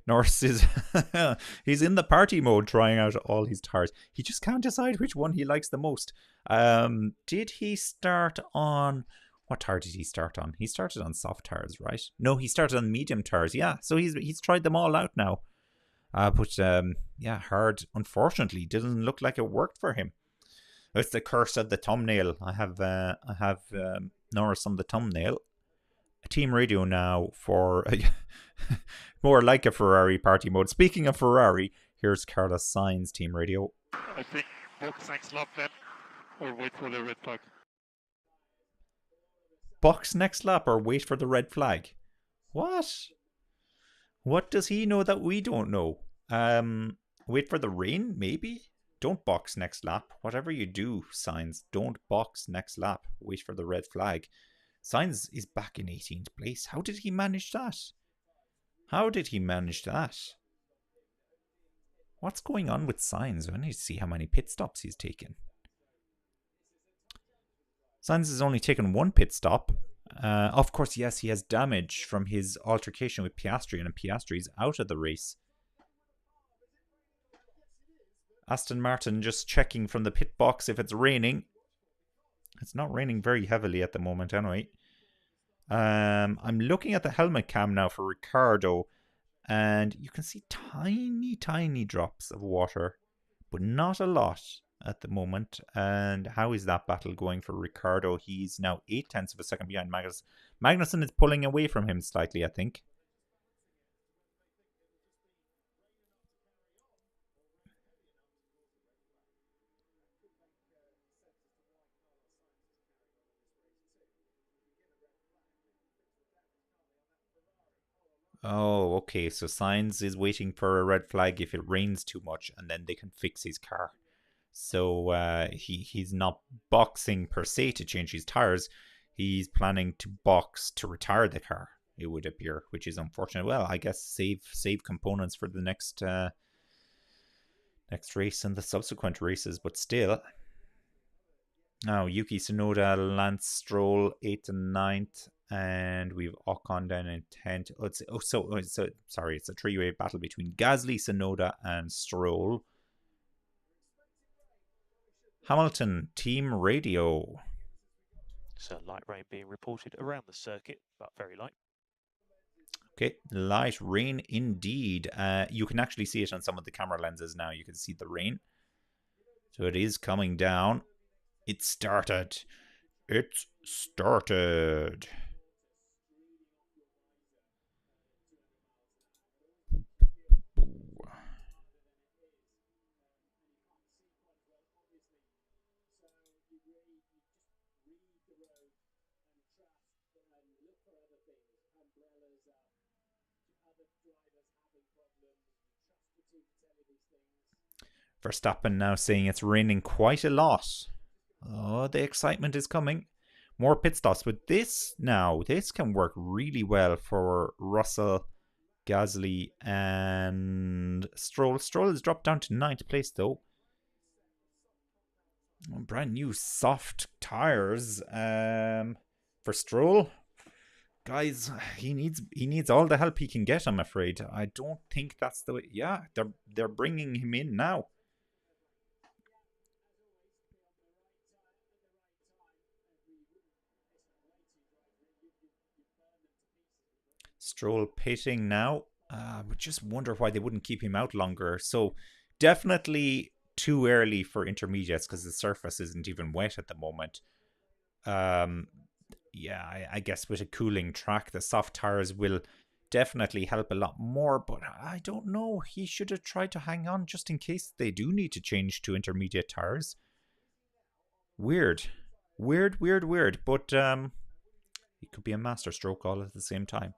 Norris is he's in the party mode, trying out all his tires. He just can't decide which one he likes the most. Did he start on, what tire did he start on? He started on soft tires, right? No, he started on medium tires. Yeah, so he's tried them all out now. But yeah, hard, unfortunately, didn't look like it worked for him. It's the curse of the thumbnail. I have Norris on the thumbnail. A team radio now for more like a Ferrari party mode. Speaking of Ferrari, here's Carlos Sainz team radio. I think box next lap then, or wait for the red flag. Box next lap or wait for the red flag? What? What does he know that we don't know? Wait for the rain, maybe? Don't box next lap. Whatever you do, Sainz, don't box next lap. Wait for the red flag. Sainz is back in 18th place. How did he manage that? How did he manage that? What's going on with Sainz? I need to see how many pit stops he's taken. Sainz has only taken 1 pit stop. Of course, yes, he has damage from his altercation with Piastri, and Piastri's out of the race. Aston Martin just checking from the pit box if it's raining. It's not raining very heavily at the moment anyway. I'm looking at the helmet cam now for Ricardo, and you can see tiny, tiny drops of water, but not a lot at the moment. And how is that battle going for Ricardo? He's now 0.8 of a second behind Magnussen. Magnussen is pulling away from him slightly, I think. Oh, okay. So Sainz is waiting for a red flag if it rains too much, and then they can fix his car. So he's not boxing per se to change his tires. He's planning to box to retire the car, it would appear, which is unfortunate. Well, I guess save components for the next race and the subsequent races, but still. Now, Yuki Tsunoda, Lance Stroll, 8th and 9th. And we've Ocon down in 10th. Sorry, it's a three-way battle between Gasly, Tsunoda, and Stroll. Hamilton, team radio. So light rain being reported around the circuit, but very light. Okay, light rain indeed. You can actually see it on some of the camera lenses now. You can see the rain. So it is coming down. It started. It's started. Verstappen now saying it's raining quite a lot. Oh, the excitement is coming. More pit stops. But this can work really well for Russell, Gasly, and Stroll. Stroll has dropped down to 9th place, though. Brand new soft tires for Stroll. Guys, he needs all the help he can get, I'm afraid. I don't think that's the way. Yeah, they're bringing him in now. Stroll pitting now. We just wonder why they wouldn't keep him out longer. So definitely too early for intermediates because the surface isn't even wet at the moment. Yeah, I guess with a cooling track, the soft tires will definitely help a lot more. But I don't know. He should have tried to hang on just in case they do need to change to intermediate tires. Weird. But it could be a master stroke all at the same time.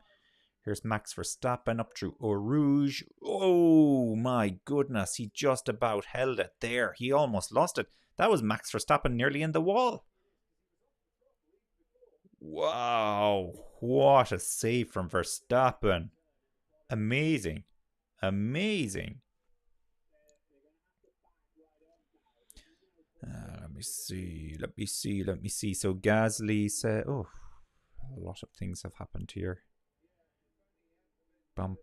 Here's Max Verstappen up through Eau Rouge. Oh my goodness, he just about held it there. He almost lost it. That was Max Verstappen nearly in the wall. Wow, what a save from Verstappen. Amazing. Let me see. So Gasly said, oh, a lot of things have happened here. Bum.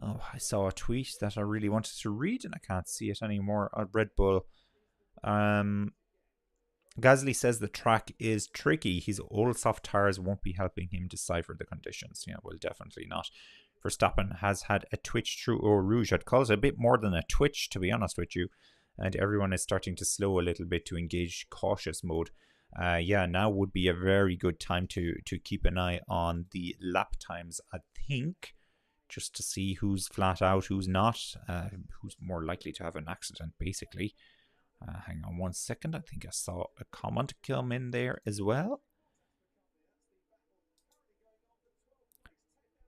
Oh, I saw a tweet that I really wanted to read and I can't see it anymore. Red Bull. Gasly says the track is tricky. His old soft tires won't be helping him decipher the conditions. Yeah, well, definitely not. Verstappen has had a twitch through Eau Rouge. I'd call it a bit more than a twitch, to be honest with you. And everyone is starting to slow a little bit to engage cautious mode. Yeah, now would be a very good time to keep an eye on the lap times, I think, just to see who's flat out, who's not, who's more likely to have an accident, basically. Hang on 1 second. I think I saw a comment come in there as well.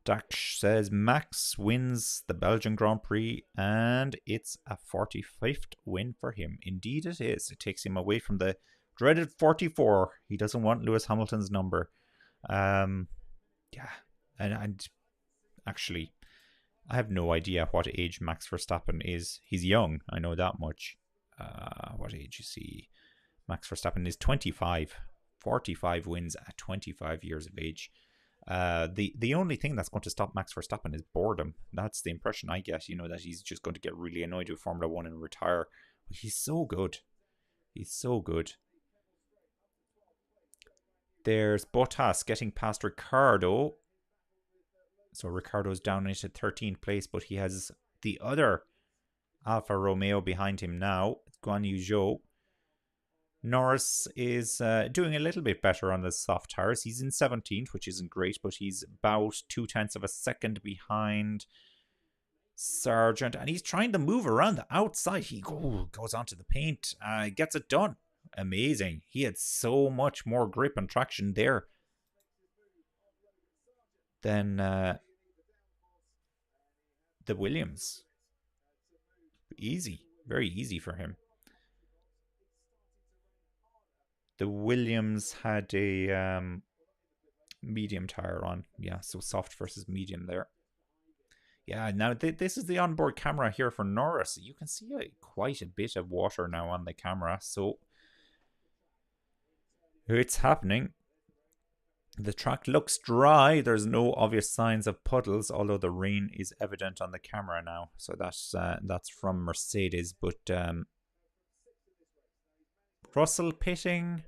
Dax says Max wins the Belgian Grand Prix and it's a 45th win for him. Indeed it is. It takes him away from the dreaded 44. He doesn't want Lewis Hamilton's number. Yeah. And actually, I have no idea what age Max Verstappen is. He's young. I know that much. What age is he? Max Verstappen is 25. 45 wins at 25 years of age. The only thing that's going to stop Max Verstappen is boredom. That's the impression I get, that he's just going to get really annoyed with Formula 1 and retire. But he's so good. There's Bottas getting past Ricciardo. So Ricciardo's down into 13th place, but he has the other Alfa Romeo behind him now. It's Guan Yu Zhou. Norris is doing a little bit better on the soft tires. He's in 17th, which isn't great, but he's about 0.2 of a second behind Sargent. And he's trying to move around the outside. He goes onto the paint, gets it done. Amazing. He had so much more grip and traction there than the Williams. Easy. Very easy for him. The Williams had a medium tire on. Yeah, so soft versus medium there. Yeah, now this is the onboard camera here for Norris. You can see quite a bit of water now on the camera. So It's happening. The track looks dry. There's no obvious signs of puddles, although the rain is evident on the camera now. So that's from Mercedes. But Russell pitting.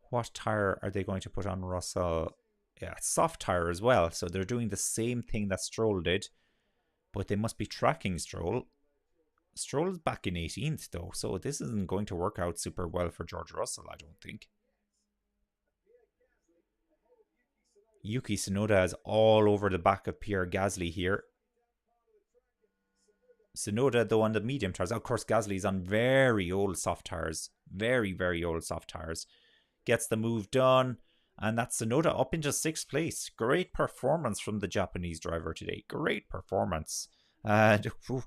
What tyre are they going to put on Russell? Yeah, soft tyre as well. So they're doing the same thing that Stroll did, but they must be tracking Stroll. Stroll is back in 18th though, so this isn't going to work out super well for George Russell, I don't think. Yuki Tsunoda is all over the back of Pierre Gasly here. Tsunoda, though, on the medium tyres. Of course, Gasly's on very old soft tyres. Very, very old soft tyres. Gets the move done. And that's Tsunoda up into 6th place. Great performance from the Japanese driver today. Great performance. Oh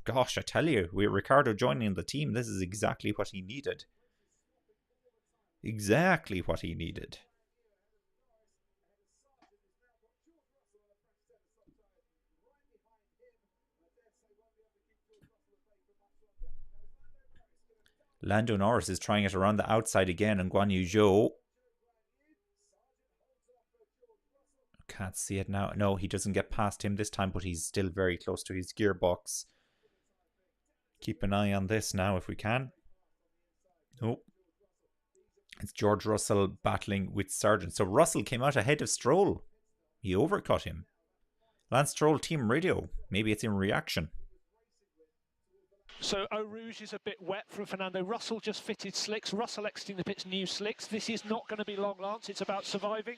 gosh, I tell you, with Ricciardo joining the team, this is exactly what he needed. Exactly what he needed. Lando Norris is trying it around the outside again, and Guan Yu Zhou. Can't see it now. No, he doesn't get past him this time, but he's still very close to his gearbox. Keep an eye on this now if we can. Oh. It's George Russell battling with Sargent. So Russell came out ahead of Stroll. He overcut him. Lance Stroll, team radio. Maybe it's in reaction. So Eau Rouge is a bit wet from Fernando. Russell just fitted slicks. Russell exiting the pits, new slicks. This is not going to be long, Lance. It's about surviving.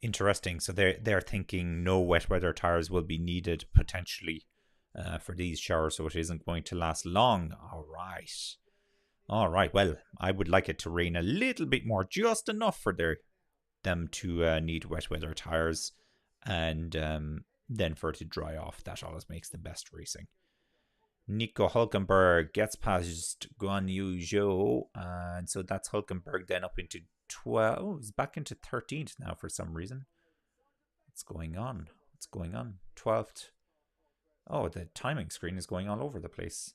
Interesting. So they're thinking no wet weather tyres will be needed potentially for these showers, so it isn't going to last long. All right. Well, I would like it to rain a little bit more, just enough for them to need wet weather tyres, and then for it to dry off. That always makes the best racing. Nico Hülkenberg gets past Guan Yu Zhou, and so that's Hülkenberg then up into 12. Oh, he's back into 13th now for some reason. What's going on? 12th. Oh, the timing screen is going all over the place.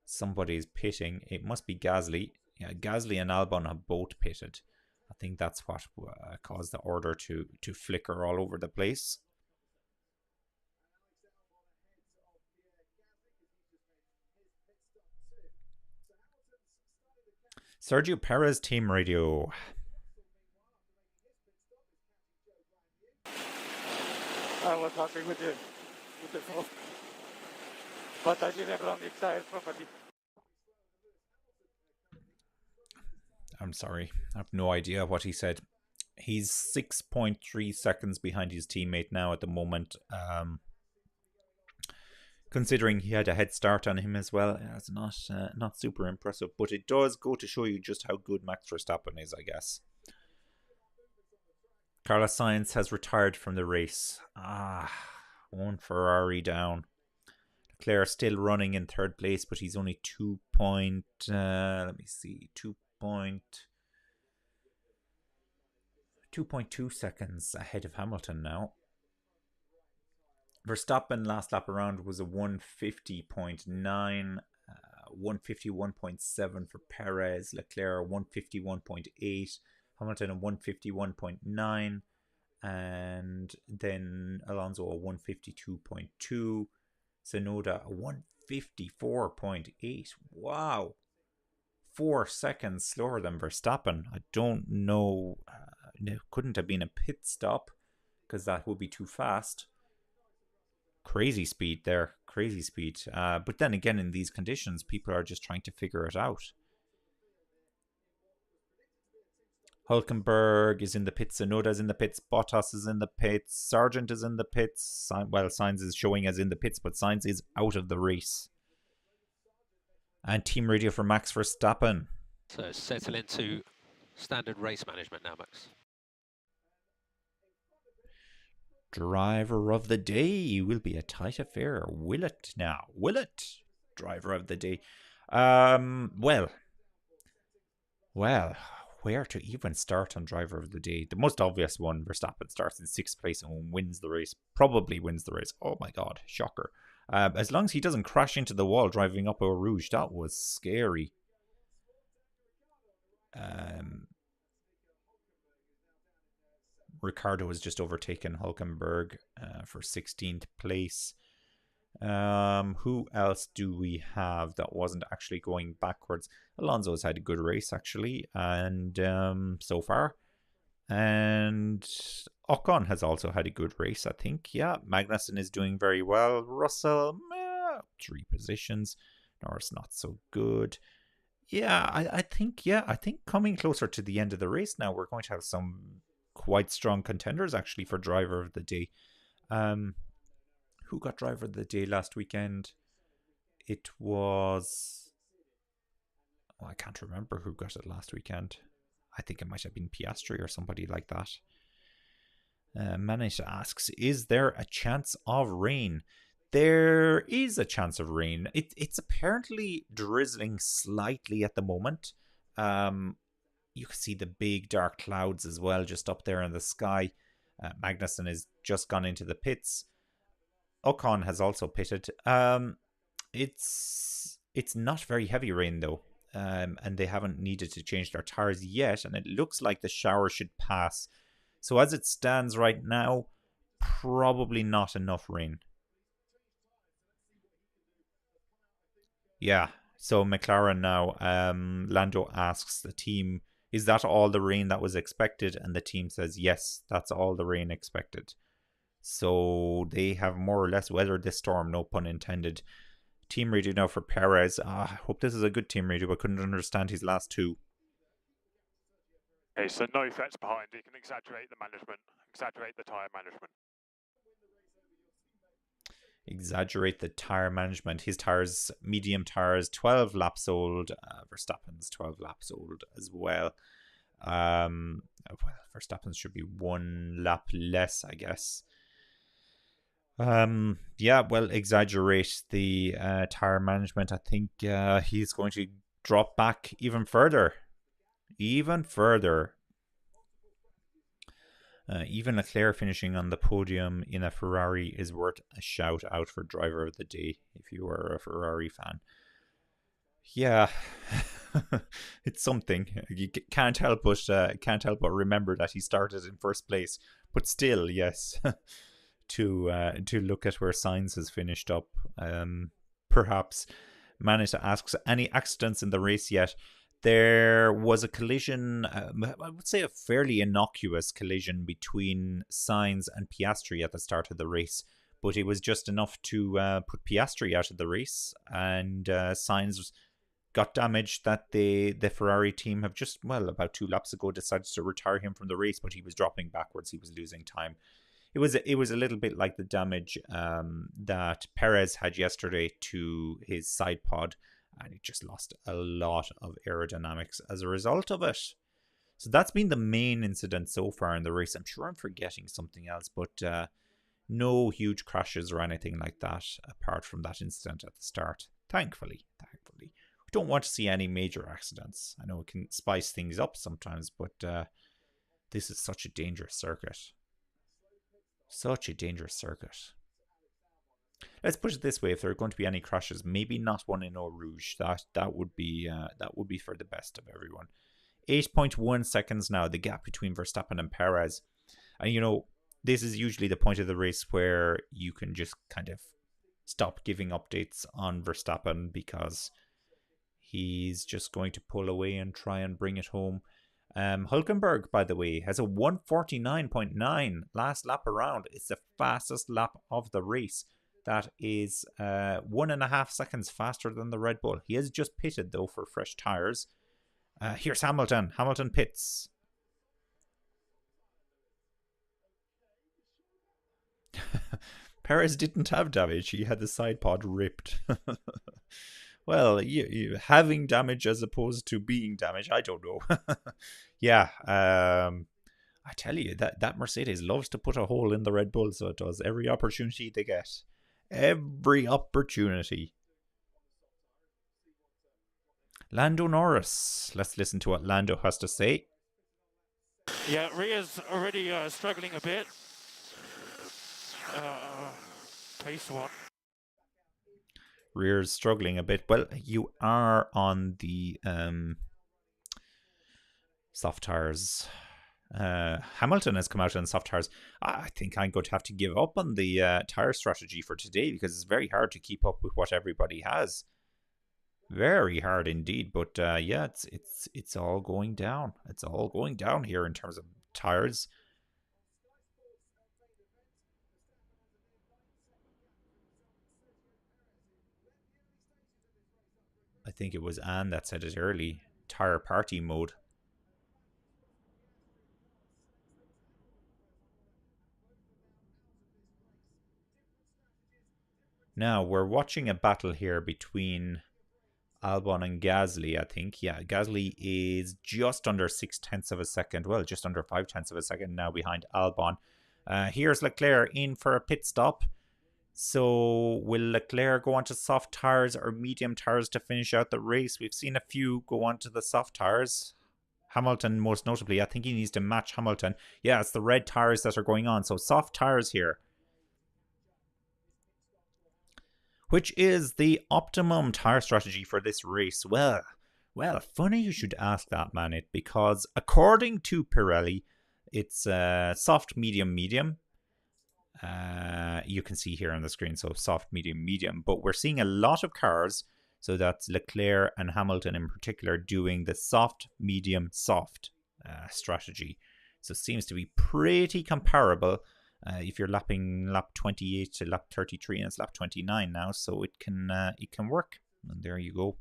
Somebody's pitting. It must be Gasly. Yeah, Gasly and Albon have both pitted. I think that's what caused the order to flicker all over the place. Sergio Perez, team radio. I was happy with the phone, but I didn't run the tire properly. I'm sorry. I have no idea what he said. He's 6.3 seconds behind his teammate now at the moment. Considering he had a head start on him as well, it's not super impressive. But it does go to show you just how good Max Verstappen is, I guess. Carlos Sainz has retired from the race. One Ferrari down. Leclerc still running in 3rd place, but he's only 2.2 seconds ahead of Hamilton now. Verstappen last lap around was a 150.9, 151.7 for Perez, Leclerc 151.8, Hamilton a 151.9, and then Alonso a 152.2, Tsunoda a 154.8. Wow, 4 seconds slower than Verstappen. I don't know, it couldn't have been a pit stop because that would be too fast. Crazy speed there, crazy speed. But then again, in these conditions, people are just trying to figure it out. Hülkenberg is in the pits, Tsunoda is in the pits, Bottas is in the pits, Sargent is in the pits. Well, Sainz is showing as in the pits, but Sainz is out of the race. And team radio for Max Verstappen. So settle into standard race management now, Max. Driver of the day will be a tight affair. Will it now? Will it? Driver of the day. Well, where to even start on driver of the day? The most obvious one, Verstappen starts in 6th place and wins the race. Probably wins the race. Oh my God, shocker. As long as he doesn't crash into the wall driving up Eau Rouge, that was scary. Ricciardo has just overtaken Hülkenberg for 16th place. Who else do we have that wasn't actually going backwards? Alonso's had a good race actually, and so far. And Ocon has also had a good race, I think. Yeah, Magnussen is doing very well. Russell, 3 positions. Norris not so good. Yeah, I think coming closer to the end of the race now, we're going to have some quite strong contenders actually for driver of the day. Who got driver of the day last weekend? It was... Oh, I can't remember who got it last weekend. I think it might have been Piastri or somebody like that. Manish asks, is there a chance of rain? There is a chance of rain. It's apparently drizzling slightly at the moment. You can see the big dark clouds as well just up there in the sky. Magnussen has just gone into the pits. Ocon has also pitted. It's not very heavy rain though. And they haven't needed to change their tires yet, and it looks like the shower should pass. So as it stands right now, probably not enough rain. Yeah, so McLaren now, Lando asks the team, is that all the rain that was expected? And the team says, yes, that's all the rain expected. So they have more or less weathered this storm, no pun intended. Team radio now for Perez. I hope this is a good team radio. I couldn't understand his last 2. Okay, so no threats behind. You can exaggerate the management, exaggerate the tyre management. Exaggerate the tyre management. His tyres, medium tyres, 12 laps old. Verstappen's 12 laps old as well. Verstappen's should be 1 lap less, I guess. Yeah, well, exaggerate the tire management. I think he's going to drop back even further. Even Leclerc finishing on the podium in a Ferrari is worth a shout out for driver of the day if you are a Ferrari fan. Yeah, it's something. You can't help but remember that he started in first place. But still, yes. To look at where Sainz has finished up. Perhaps Manita asks, any accidents in the race yet? There was a collision, I would say a fairly innocuous collision between Sainz and Piastri at the start of the race, but it was just enough to put Piastri out of the race, and Sainz got damaged that the Ferrari team have just, about 2 laps ago decided to retire him from the race, but he was dropping backwards, he was losing time. It was a little bit like the damage that Perez had yesterday to his side pod, and he just lost a lot of aerodynamics as a result of it. So that's been the main incident so far in the race. I'm sure I'm forgetting something else, but no huge crashes or anything like that apart from that incident at the start. Thankfully. We don't want to see any major accidents. I know it can spice things up sometimes, but this is such a dangerous circuit. Such a dangerous circuit. Let's put it this way: if there are going to be any crashes, maybe not one in Eau Rouge. That would be for the best of everyone. 8.1 seconds now, the gap between Verstappen and Perez. And this is usually the point of the race where you can just kind of stop giving updates on Verstappen because he's just going to pull away and try and bring it home. Hülkenberg, by the way, has a 1:49.9 last lap around. It's the fastest lap of the race. That is 1.5 seconds faster than the Red Bull. He has just pitted, though, for fresh tyres. Here's Hamilton. Hamilton pits. Perez didn't have damage. He had the side pod ripped. Well, you having damage as opposed to being damaged, I don't know. Yeah, I tell you, that Mercedes loves to put a hole in the Red Bull, so it does. Every opportunity they get. Every opportunity. Lando Norris. Let's listen to what Lando has to say. Yeah, Ria's already struggling a bit. Pace one. Rear's struggling a bit. Well, you are on the soft tires. Hamilton has come out on soft tires. I think I'm going to have to give up on the tire strategy for today because it's very hard to keep up with what everybody has. Very hard indeed. But yeah, it's all going down. It's all going down here in terms of tires. I think it was Anne that said it early. Tire party mode. Now, we're watching a battle here between Albon and Gasly, I think. Yeah, Gasly is just under 0.6 of a second. Well, just under 0.5 of a second now behind Albon. Here's Leclerc in for a pit stop. So, will Leclerc go onto soft tires or medium tires to finish out the race? We've seen a few go onto the soft tires. Hamilton, most notably. I think he needs to match Hamilton. Yeah, it's the red tires that are going on. So, soft tires here. Which is the optimum tire strategy for this race? Well, funny you should ask that, Manit, because according to Pirelli, it's soft, medium, medium. You can see here on the screen, so soft, medium, medium. But we're seeing a lot of cars, so that's Leclerc and Hamilton in particular, doing the soft, medium, soft strategy. So it seems to be pretty comparable. If you're lapping lap 28 to lap 33, and it's lap 29 now, so it can work. And there you go.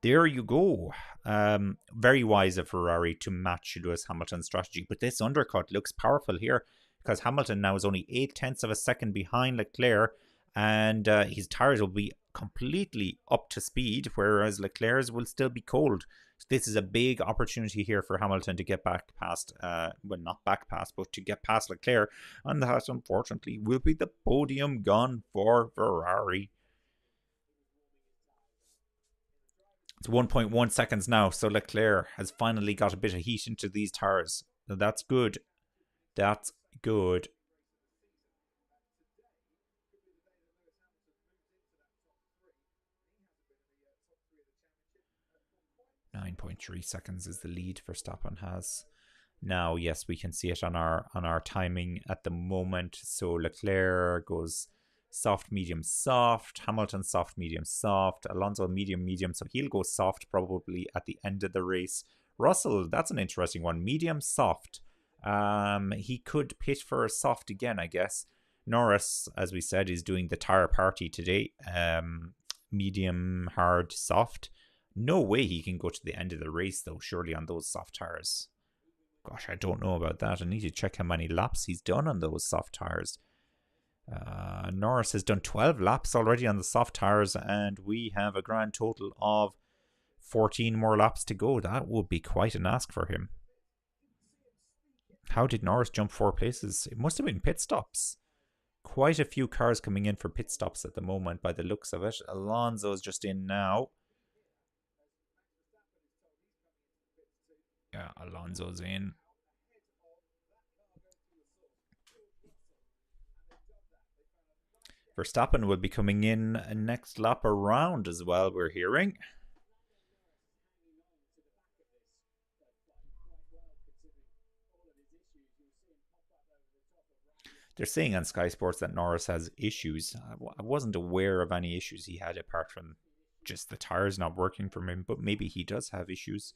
There you go. Very wise of Ferrari to match Lewis Hamilton's strategy. But this undercut looks powerful here because Hamilton now is only 0.8 of a second behind Leclerc, and his tires will be completely up to speed, whereas Leclerc's will still be cold. So this is a big opportunity here for Hamilton to get back past, well, not back past, but to get past Leclerc, and that unfortunately will be the podium gone for Ferrari. It's 1.1 seconds now, so Leclerc has finally got a bit of heat into these tires. So that's good. That's good. 9.3 seconds is the lead Verstappen has. Now, yes, we can see it on our timing at the moment. So Leclerc goes soft, medium, soft. Hamilton soft, medium, soft. Alonso medium, medium. So he'll go soft probably at the end of the race. Russell, that's an interesting one. Medium, soft. He could pit for a soft again, I guess. Norris, as we said, is doing the tire party today. Medium, hard, soft. No way he can go to the end of the race, though, surely on those soft tires. Gosh, I don't know about that. I need to check how many laps he's done on those soft tires. Norris has done 12 laps already on the soft tires, and we have a grand total of 14 more laps to go. That would be quite an ask for him. How did Norris jump 4 places? It must have been pit stops. Quite a few cars coming in for pit stops at the moment by the looks of it. Alonso's just in now. Yeah, Alonso's in. Verstappen will be coming in next lap around as well, we're hearing. They're saying on Sky Sports that Norris has issues. I wasn't aware of any issues he had apart from just the tires not working for him, but maybe he does have issues.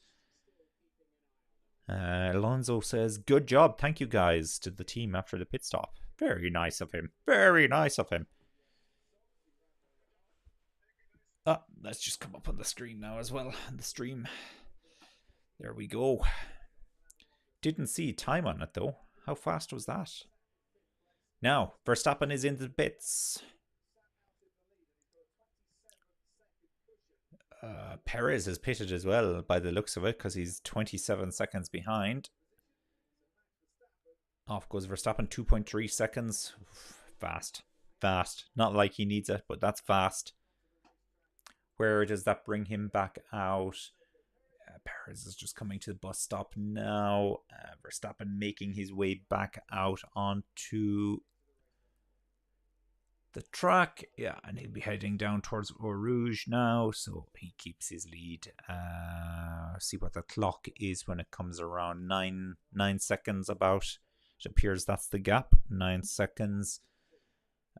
Alonso says, "Good job, thank you guys," to the team after the pit stop. Very nice of him. Very nice of him. Let's just come up on the screen now as well. On the stream. There we go. Didn't see time on it though. How fast was that? Now, Verstappen is in the pits. Perez is pitted as well by the looks of it because he's 27 seconds behind. Off goes Verstappen, 2.3 seconds. Fast. Fast. Not like he needs it, but that's fast. Where does that bring him back out? Perez is just coming to the bus stop now. Verstappen making his way back out onto the track. Yeah, and he'll be heading down towards Eau Rouge now, so he keeps his lead. See what the clock is when it comes around. 9 seconds about. It appears that's the gap. 9 seconds.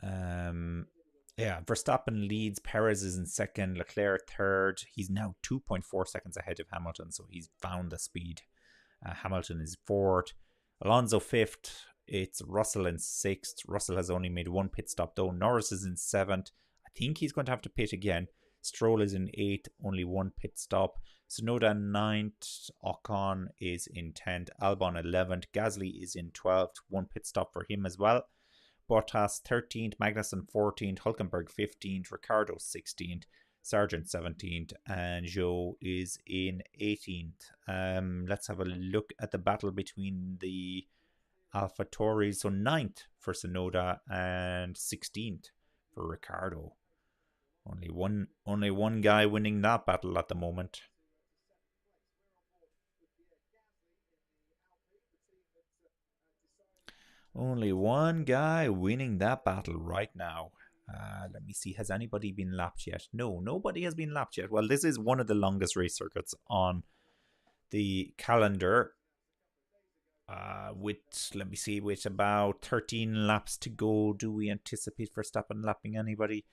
Yeah, Verstappen leads. Perez is in second. Leclerc third. He's now 2.4 seconds ahead of Hamilton, so he's found the speed. Hamilton is fourth. Alonso fifth. It's Russell in sixth. Russell has only made one pit stop though. Norris is in seventh. I think he's going to have to pit again. Stroll is in eighth. Only one pit stop. Tsunoda ninth. Ocon is in 10th. Albon 11th. Gasly is in 12th. One pit stop for him as well. Bottas 13th. Magnussen 14th. Hülkenberg 15th. Ricciardo 16th. Sargent 17th. And Zhou is in 18th. Let's have a look at the battle between the AlphaTauris. So 9th for Tsunoda and 16th for Ricciardo. Only one guy winning that battle at the moment. Only one guy winning that battle right now. Let me see. Has anybody been lapped yet? No, nobody has been lapped yet. Well, this is one of the longest race circuits on the calendar. Let me see, with about 13 laps to go, do we anticipate Verstappen lapping anybody?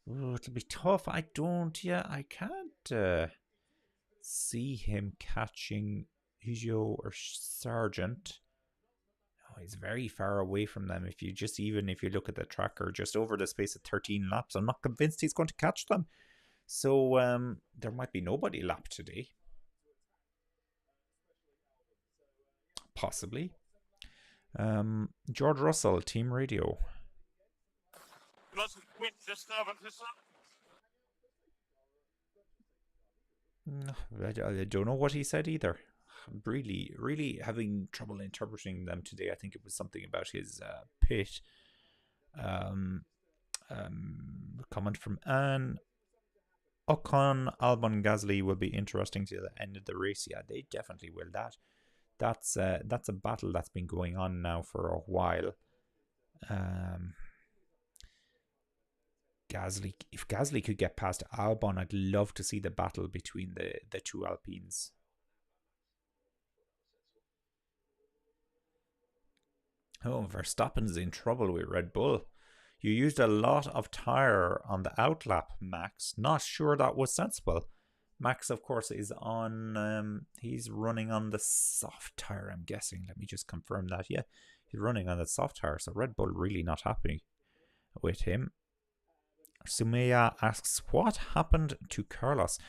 Oh, it'll be tough. I can't see him catching Peugeot or Sargent. Oh, he's very far away from them. If you look at the tracker, just over the space of 13 laps, I'm not convinced he's going to catch them. So there might be nobody lapped today. Possibly. George Russell, Team Radio. I don't know what he said either. Really having trouble interpreting them today. I think it was something about his pit. Comment from Anne. Ocon, Albon, Gasly will be interesting to the end of the race. Yeah, they definitely will. That's a battle that's been going on now for a while. Gasly, if Gasly could get past Albon, I'd love to see the battle between the two Alpines. Oh, Verstappen's in trouble with Red Bull. You used a lot of tyre on the outlap, Max. Not sure that was sensible. Max, of course, is on, he's running on the soft tyre, I'm guessing. Let me just confirm that. Yeah, he's running on the soft tyre, so Red Bull really not happy with him. Sumaya asks, what happened to Carlos?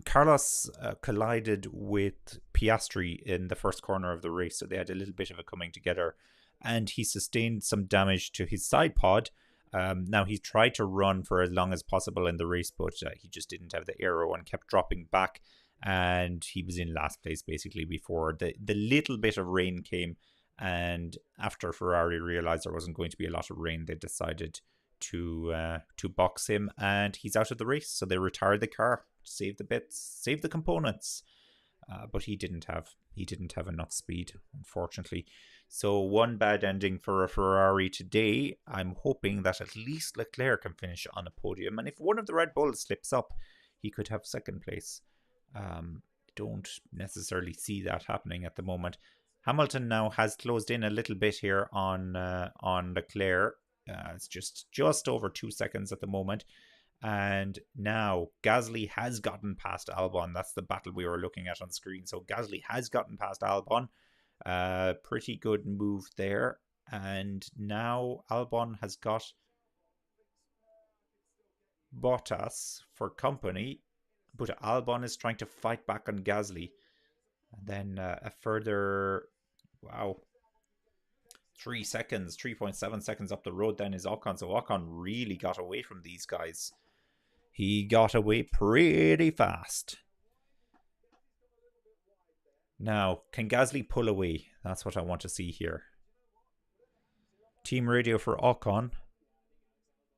Carlos collided with Piastri in the first corner of the race, so they had a little bit of a coming together, and he sustained some damage to his side pod. Now, he tried to run for as long as possible in the race, but he just didn't have the aero and kept dropping back, and he was in last place basically before the little bit of rain came, and after Ferrari realized there wasn't going to be a lot of rain, they decided to box him, and he's out of the race. So they retired the car, save the bits, save the components, but he didn't have enough speed, unfortunately. So one bad ending for a Ferrari today. I'm hoping that at least Leclerc can finish on a podium, and if one of the Red Bulls slips up, he could have second place. Don't necessarily see that happening at the moment. Hamilton now has closed in a little bit here on Leclerc. It's just over 2 seconds at the moment. And now Gasly has gotten past Albon. That's the battle we were looking at on screen. So Gasly has gotten past Albon. Pretty good move there. And now Albon has got Bottas for company. But Albon is trying to fight back on Gasly. And then a further... Wow. 3.7 seconds up the road then is Ocon. So Ocon really got away from these guys. He got away pretty fast. Now, can Gasly pull away? That's what I want to see here. Team radio for Ocon.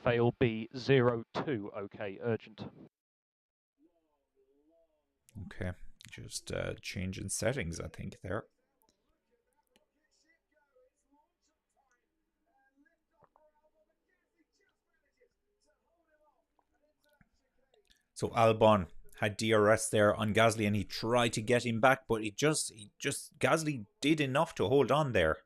Fail B02. Okay, urgent. Okay, just changing settings, I think, there. So Albon had DRS there on Gasly, and he tried to get him back, but Gasly did enough to hold on there.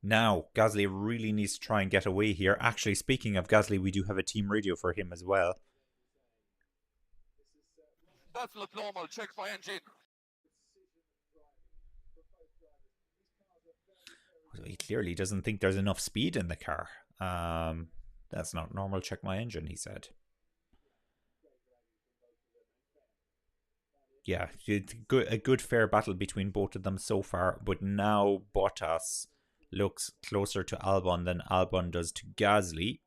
Now, Gasly really needs to try and get away here. Actually, speaking of Gasly, we do have a team radio for him as well. That looked normal. Check my engine. He clearly doesn't think there's enough speed in the car. That's not normal. Check my engine, he said. Yeah, a good fair battle between both of them so far. But now Bottas looks closer to Albon than Albon does to Gasly.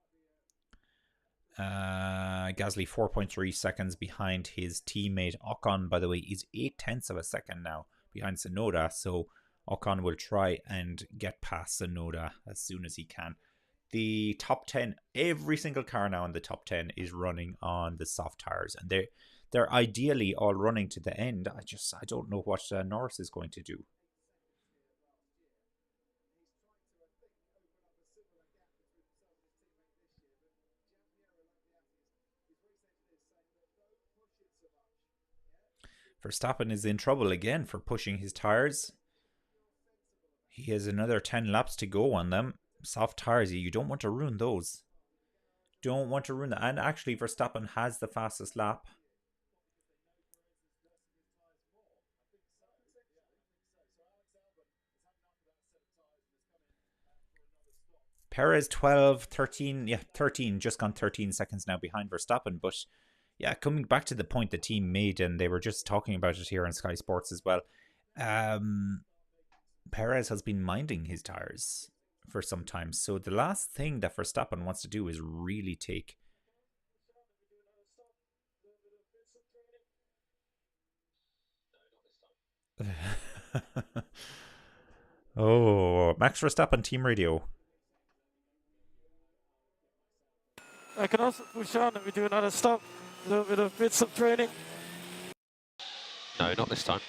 Gasly 4.3 seconds behind his teammate Ocon, by the way, is 0.8 of a second now behind Tsunoda. So Ocon will try and get past Tsunoda as soon as he can. The top 10, every single car now in the top 10 is running on the soft tires, and they're ideally all running to the end. I don't know what Norris is going to do. Verstappen is in trouble again for pushing his tires. He has another 10 laps to go on them. Soft tires, you don't want to ruin those. Don't want to ruin that. And actually, Verstappen has the fastest lap. Perez 12, 13, yeah, 13, just gone 13 seconds now behind Verstappen. But yeah, coming back to the point the team made, and they were just talking about it here on Sky Sports as well. Perez has been minding his tires for some time. So the last thing that Verstappen wants to do is really take... Oh, Max Verstappen team radio. I can also push on and we do another stop. A little bit of bits of training. No, not this time.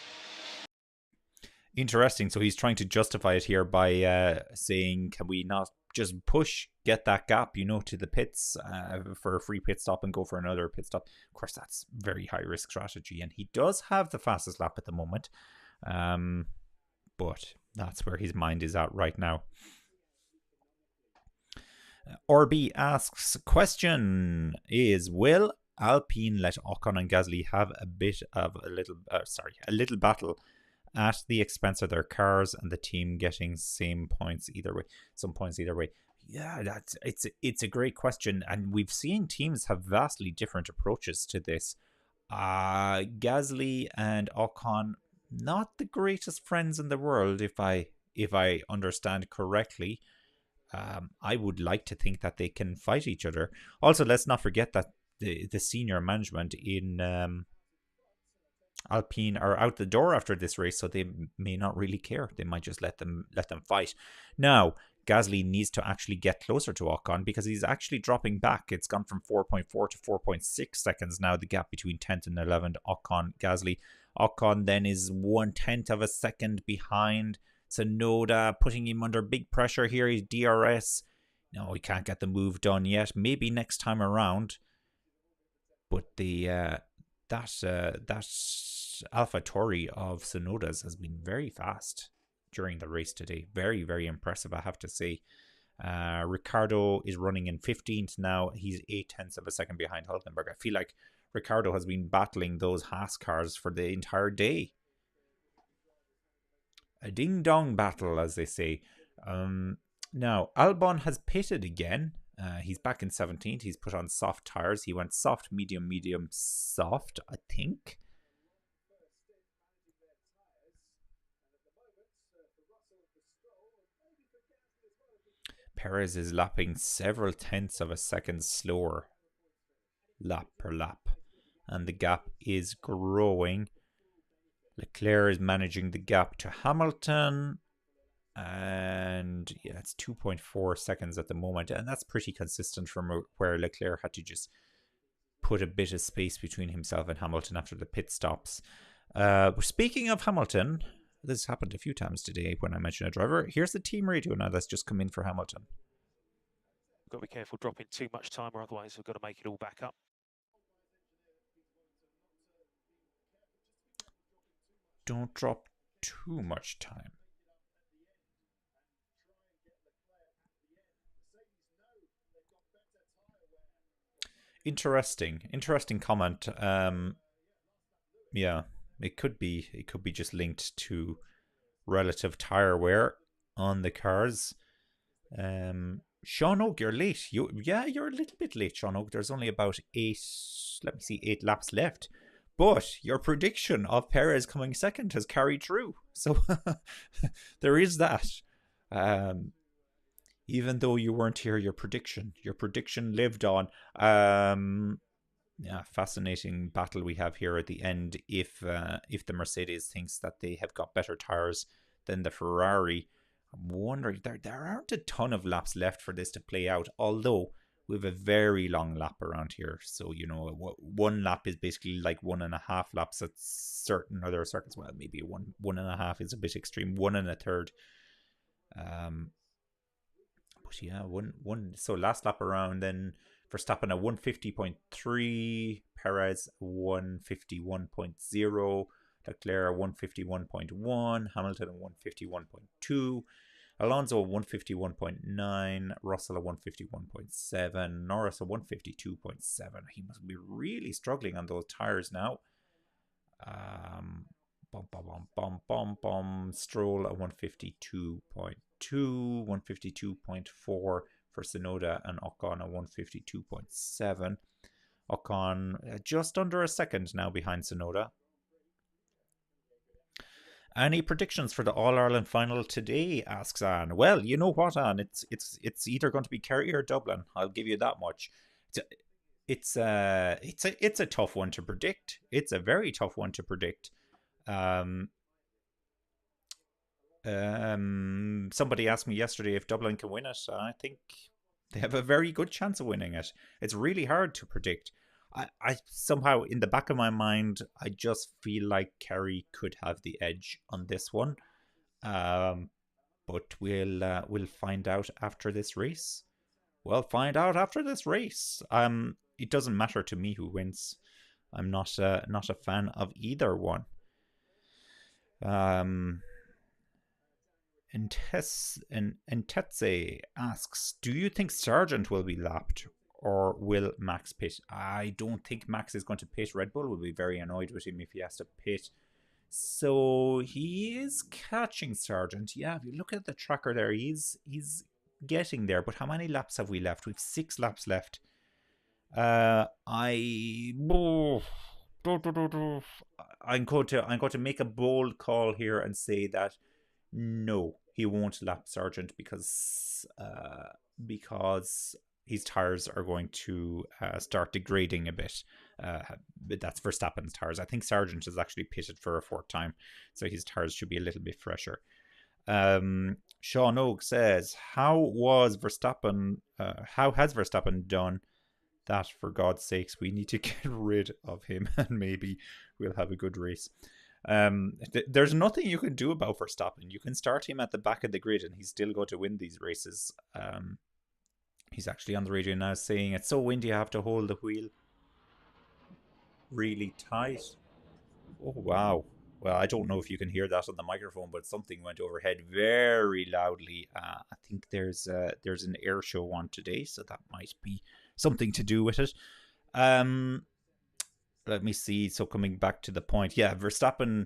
Interesting. So he's trying to justify it here by saying, can we not just push, get that gap, to the pits for a free pit stop and go for another pit stop? Of course, that's very high risk strategy. And he does have the fastest lap at the moment. But that's where his mind is at right now. RB asks, question is, will Alpine let Ocon and Gasly have a little battle at the expense of their cars and the team getting some points either way? Yeah, it's a great question, and we've seen teams have vastly different approaches to this. Gasly and Ocon, not the greatest friends in the world, if I understand correctly. I would like to think that they can fight each other. Also, let's not forget that the senior management in Alpine are out the door after this race, so they may not really care. They might just let them fight. Now, Gasly needs to actually get closer to Ocon because he's actually dropping back. It's gone from 4.4 to 4.6 seconds now, the gap between 10th and 11th, Gasly. Ocon then is 1/10 of a second behind Tsunoda, putting him under big pressure here. He's DRS. No, he can't get the move done yet. Maybe next time around. But that AlphaTauri of Tsunoda's has been very fast during the race today. Very, very impressive, I have to say. Ricciardo is running in 15th now. He's 0.8 of a second behind Hulkenberg. I feel like Ricciardo has been battling those Haas cars for the entire day. A ding-dong battle, as they say. Now, Albon has pitted again. He's back in 17th. He's put on soft tires. He went soft, medium, medium, soft, I think. Perez is lapping several tenths of a second slower lap per lap. And the gap is growing. Leclerc is managing the gap to Hamilton. And yeah, it's 2.4 seconds at the moment. And that's pretty consistent from where Leclerc had to just put a bit of space between himself and Hamilton after the pit stops. Speaking of Hamilton, this happened a few times today when I mentioned a driver. Here's the team radio now that's just come in for Hamilton. Got to be careful dropping too much time, or otherwise we've got to make it all back up. don't drop too much time. Interesting comment. Yeah, it could be just linked to relative tire wear on the cars. Sean Oak, you're late. You're a little bit late, Sean Oak. There's only about 8 laps left. But your prediction of Perez coming second has carried through. So there is that. Even though you weren't here, your prediction lived on. Yeah, fascinating battle we have here at the end. If the Mercedes thinks that they have got better tires than the Ferrari, I'm wondering, there aren't a ton of laps left for this to play out, although we have a very long lap around here. So, you know, one lap is basically like 1.5 laps at certain other circuits. Well, maybe 1.5 is a bit extreme. 1 1/3. But yeah, so last lap around, then Verstappen at 150.3, Perez 151.0, Leclerc 151.1, Hamilton at 151.2, Alonso at 151.9, Russell at 151.7, Norris at 152.7. He must be really struggling on those tires now. Stroll at 152.2, 152.4 for Tsunoda, and Ocon at 152.7. Ocon just under a second now behind Tsunoda. Any predictions for the All-Ireland final today, asks Anne. Well, you know what, Anne? It's either going to be Kerry or Dublin. I'll give you that much. It's a tough one to predict. It's a very tough one to predict. Somebody asked me yesterday if Dublin can win it. I think they have a very good chance of winning it. It's really hard to predict. I somehow, in the back of my mind, I just feel like Kerry could have the edge on this one. But we'll find out after this race. We'll find out after this race. It doesn't matter to me who wins. I'm not a fan of either one. Tetse asks, do you think Sargent will be lapped or will Max pit? I don't think Max is going to pit. Red Bull will be very annoyed with him if he has to pit. So he is catching Sargent. Yeah, if you look at the tracker there, he's getting there. But how many laps have we left? We've 6 laps left. I'm going to make a bold call here and say that no, he won't lap Sargent because his tires are going to start degrading a bit. But that's Verstappen's tires. I think Sargent is actually pitted for a 4th time, so his tires should be a little bit fresher. Sean Oak says, how has Verstappen done that? For God's sakes, we need to get rid of him and maybe we'll have a good race. There's nothing you can do about Verstappen. You can start him at the back of the grid and he's still going to win these races. He's actually on the radio now saying, it's so windy I have to hold the wheel really tight. Oh wow. Well, I don't know if you can hear that on the microphone, but something went overhead very loudly. I think there's an air show on today, so that might be something to do with it. Let me see. So coming back to the point, yeah, Verstappen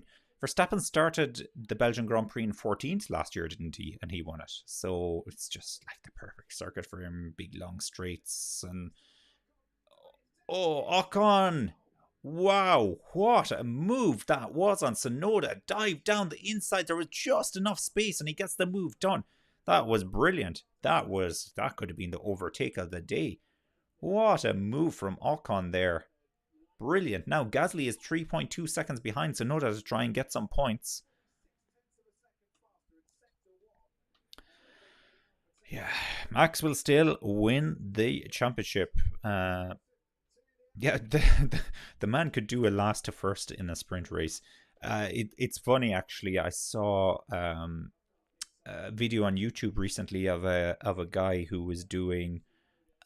started the Belgian Grand Prix in 14th last year, didn't he? And he won it. So it's just like the perfect circuit for him. Big long straights and Ocon. Wow, what a move that was on Tsunoda. Dive down the inside. There was just enough space and he gets the move done. That was brilliant. That could have been the overtake of the day. What a move from Ocon there. Brilliant. Now Gasly is 3.2 seconds behind Tsunoda to try and get some points. Yeah, Max will still win the championship. Yeah, the man could do a last to first in a sprint race. It's funny actually. I saw a video on YouTube recently of a guy who was doing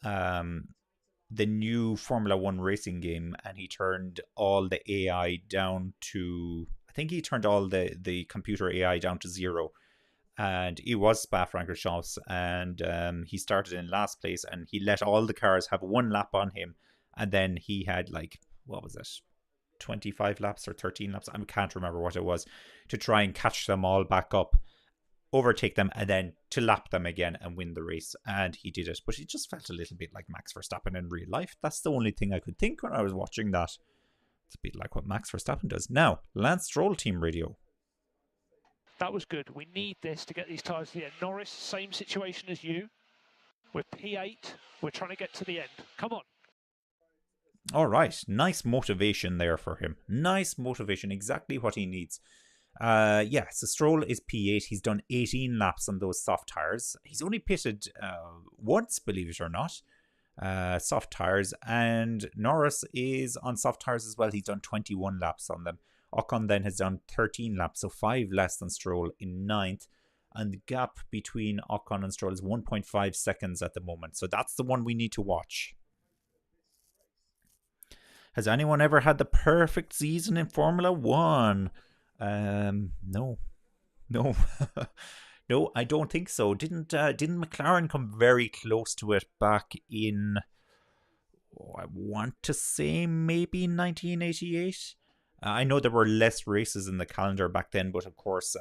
the new Formula 1 racing game, and he turned all the AI down to, I think he turned all the computer AI down to 0. And he was Spa-Francorchamps, and he started in last place, and he let all the cars have 1 lap on him, and then he had like, what was it, 25 laps or 13 laps, I can't remember what it was, to try and catch them all back up, overtake them, and then to lap them again and win the race. And he did it, but it just felt a little bit like Max Verstappen in real life. That's the only thing I could think when I was watching that. It's a bit like what Max Verstappen does. Now, Lance Stroll team radio. That was good. We need this to get these tyres to the end. Norris, same situation as you. We're P8. We're trying to get to the end. Come on. All right. Nice motivation there for him. Nice motivation. Exactly what he needs. Yeah, so Stroll is P8. He's done 18 laps on those soft tyres. He's only pitted once, believe it or not. Soft tyres. And Norris is on soft tyres as well. He's done 21 laps on them. Ocon then has done 13 laps, so 5 less than Stroll in 9th. And the gap between Ocon and Stroll is 1.5 seconds at the moment. So that's the one we need to watch. Has anyone ever had the perfect season in Formula 1? No. No. No, I don't think so. Didn't McLaren come very close to it back in, I want to say maybe 1988? I know there were less races in the calendar back then, but of course,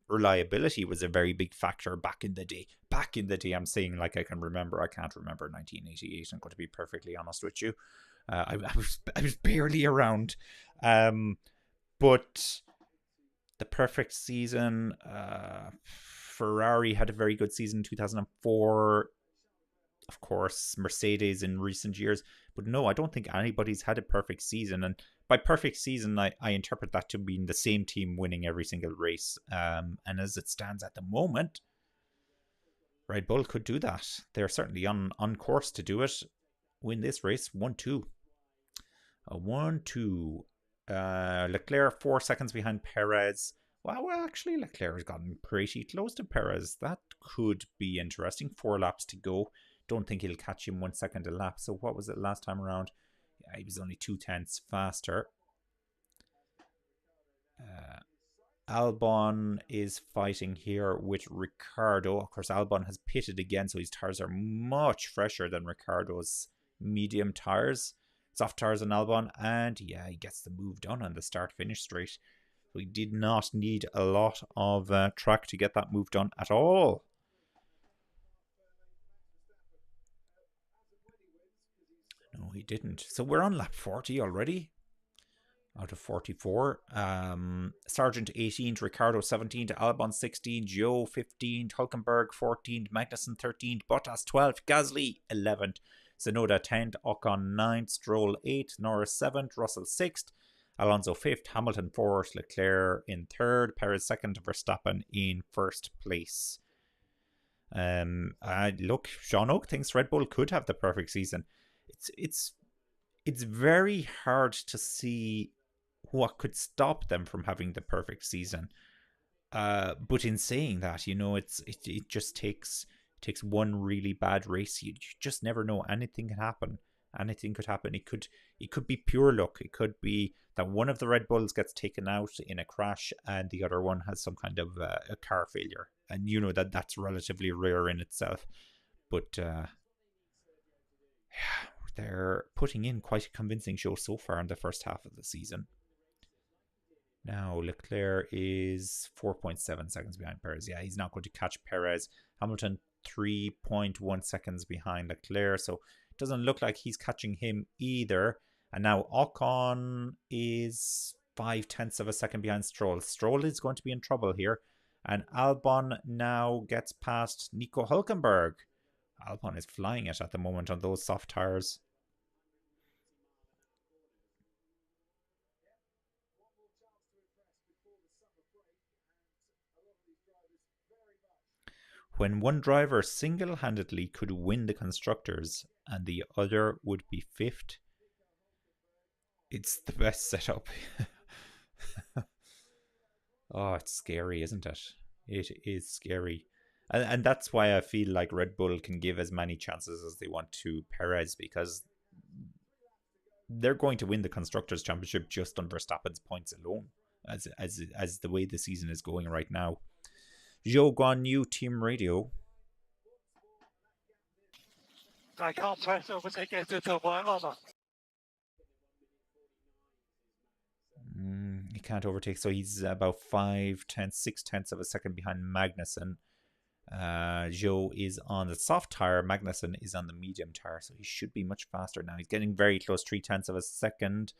reliability was a very big factor back in the day. Back in the day, I'm saying like I can remember. I can't remember 1988. I'm going to be perfectly honest with you. I was barely around. But the perfect season, Ferrari had a very good season in 2004. Of course, Mercedes in recent years. But no, I don't think anybody's had a perfect season. And by perfect season, I interpret that to mean the same team winning every single race. And as it stands at the moment, Red Bull could do that. They're certainly on course to do it. Win this race, 1-2. A 1-2. Leclerc 4 seconds behind Perez. Well, actually, Leclerc has gotten pretty close to Perez. That could be interesting. 4 laps to go. Don't think he'll catch him 1 second a lap. So what was it last time around? Yeah, he was only 0.2 faster. Albon is fighting here with Ricciardo. Of course, Albon has pitted again, so his tyres are much fresher than Ricciardo's medium tyres. Soft tyres on Albon, and yeah, he gets the move done on the start-finish straight. We did not need a lot of track to get that move done at all. No, he didn't. So we're on lap 40 already. Out of 44. Sargent 18th, Ricciardo 17th, Albon 16th, Joe 15th, Hülkenberg 14th, Magnussen 13th, Bottas 12th, Gasly 11th, Tsunoda 10th, Ocon 9th, Stroll 8th, Norris 7th, Russell 6th, Alonso 5th, Hamilton 4th, Leclerc in 3rd, Perez 2nd, Verstappen in 1st place. Look, Sean Oak thinks Red Bull could have the perfect season. It's very hard to see what could stop them from having the perfect season. But in saying that, you know, it just takes one really bad race. You just never know. Anything can happen. Anything could happen. It could be pure luck. It could be that one of the Red Bulls gets taken out in a crash and the other one has some kind of a car failure. And you know that's relatively rare in itself. But they're putting in quite a convincing show so far in the first half of the season. Now, Leclerc is 4.7 seconds behind Perez. Yeah, he's not going to catch Perez. Hamilton 3.1 seconds behind Leclerc. So it doesn't look like he's catching him either. And now Ocon is 0.5 of a second behind Stroll. Stroll is going to be in trouble here. And Albon now gets past Nico Hülkenberg. Albon is flying it at the moment on those soft tyres. When one driver single-handedly could win the constructors and the other would be 5th, it's the best setup. Oh, it's scary, isn't it? It is scary. And that's why I feel like Red Bull can give as many chances as they want to Perez, because they're going to win the Constructors' Championship just on Verstappen's points alone. as the way the season is going right now. Zhou Guan Yu, Team Radio. I can't press overtaking into one other. He can't overtake, so he's about 6/10 of a second behind Magnussen. Zhou is on the soft tire, Magnussen is on the medium tire, so he should be much faster now. He's getting very close, 0.3 of a second.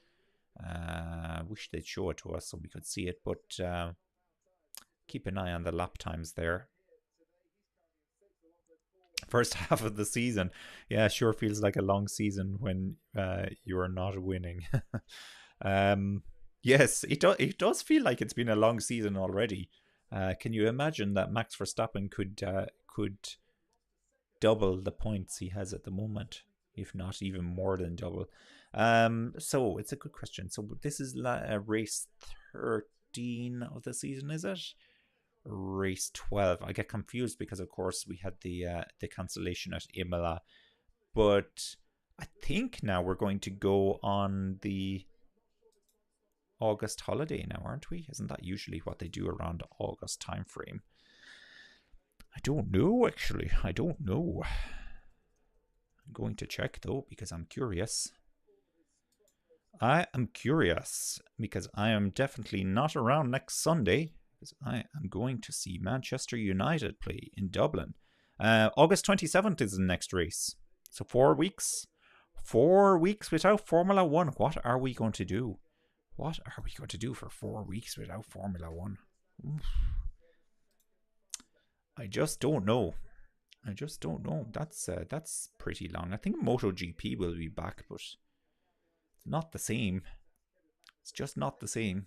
Wish they'd show it to us so we could see it, but keep an eye on the lap times there. First half of the season, yeah, sure feels like a long season when you are not winning. Yes, it does feel like it's been a long season already. Can you imagine that Max Verstappen could double the points he has at the moment, if not even more than double? So it's a good question. So this is race 13 of the season, is it? Race 12. I get confused because, of course, we had the cancellation at Imola, but I think now we're going to go on the August holiday now, aren't we? Isn't that usually what they do around August time frame? I don't know, actually. I don't know. I'm going to check, though, because I'm curious. I am curious because I am definitely not around next Sunday, because I am going to see Manchester United play in Dublin. August 27th is the next race. So 4 weeks. 4 weeks without Formula 1. What are we going to do? What are we going to do for 4 weeks without Formula 1? Oof. I just don't know. I just don't know. That's pretty long. I think MotoGP will be back, but it's not the same. It's just not the same.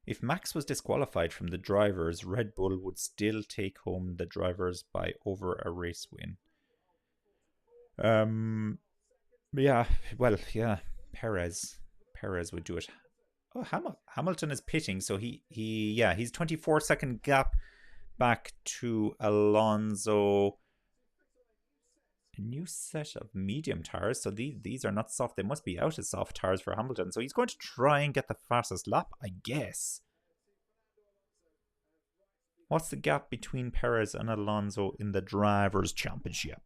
If Max was disqualified from the drivers, Red Bull would still take home the drivers by over a race win. Yeah, well, yeah, Perez would do it. Oh, Hamilton is pitting, so he's 24-second gap back to Alonso. A new set of medium tires, so these are not soft. They must be out of soft tires for Hamilton. So he's going to try and get the fastest lap, I guess. What's the gap between Perez and Alonso in the Drivers' Championship?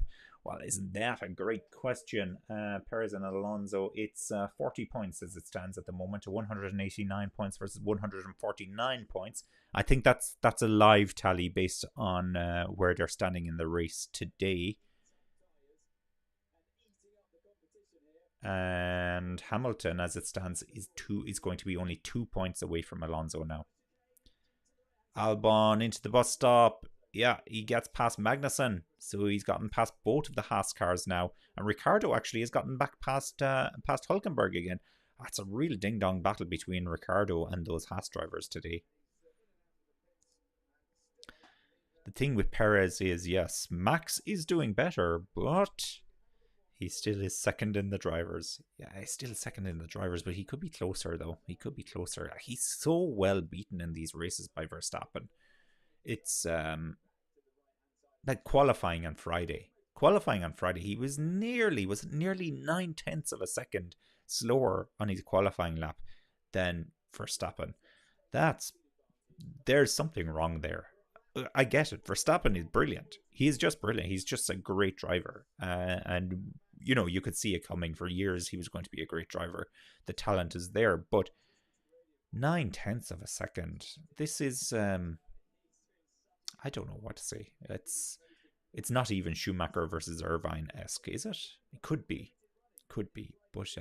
Well, isn't that a great question? Perez and Alonso, it's 40 points as it stands at the moment, to 189 points versus 149 points. I think that's a live tally based on where they're standing in the race today. And Hamilton, as it stands, is going to be only 2 points away from Alonso now. Albon into the bus stop. Yeah, he gets past Magnussen, so he's gotten past both of the Haas cars now. And Ricciardo actually has gotten back past Hülkenberg again. That's a real ding-dong battle between Ricciardo and those Haas drivers today. The thing with Perez is, yes, Max is doing better, but he still is second in the drivers. Yeah, he's still second in the drivers, but he could be closer, though. He could be closer. He's so well beaten in these races by Verstappen. It's like qualifying on Friday. He was nearly 9/10 of a second slower on his qualifying lap than Verstappen. There's something wrong there. I get it. Verstappen is brilliant. He is just brilliant. He's just a great driver. And, you know, you could see it coming for years. He was going to be a great driver. The talent is there. But 9/10 of a second. This is... I don't know what to say. It's not even Schumacher versus Irvine-esque, is it? It could be. But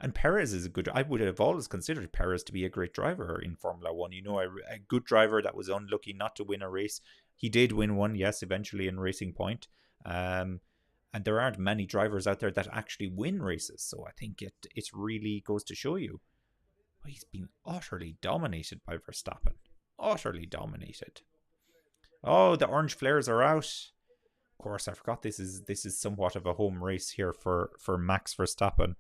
and Perez is I would have always considered Perez to be a great driver in Formula 1. You know, a good driver that was unlucky not to win a race. He did win one, yes, eventually in Racing Point. And there aren't many drivers out there that actually win races. So I think it really goes to show you. He's been utterly dominated by Verstappen. Utterly dominated. Oh, the orange flares are out. Of course, I forgot this is somewhat of a home race here for Max Verstappen.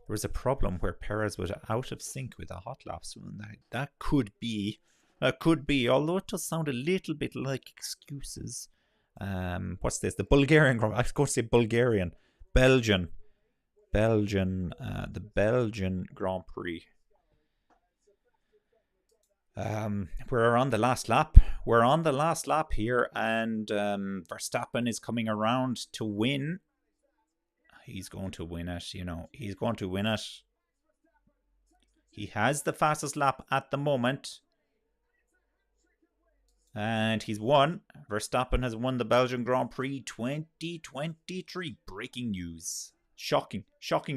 There was a problem where Perez was out of sync with the hot laps. That could be, although it does sound a little bit like excuses. What's this? The Bulgarian. I was going to say Bulgarian. Belgian. The Belgian Grand Prix. We're on the last lap. We're on the last lap here, and Verstappen is coming around to win. He's going to win it, you know. He's going to win it. He has the fastest lap at the moment. And he's won. Verstappen has won the Belgian Grand Prix 2023. Breaking news. Shocking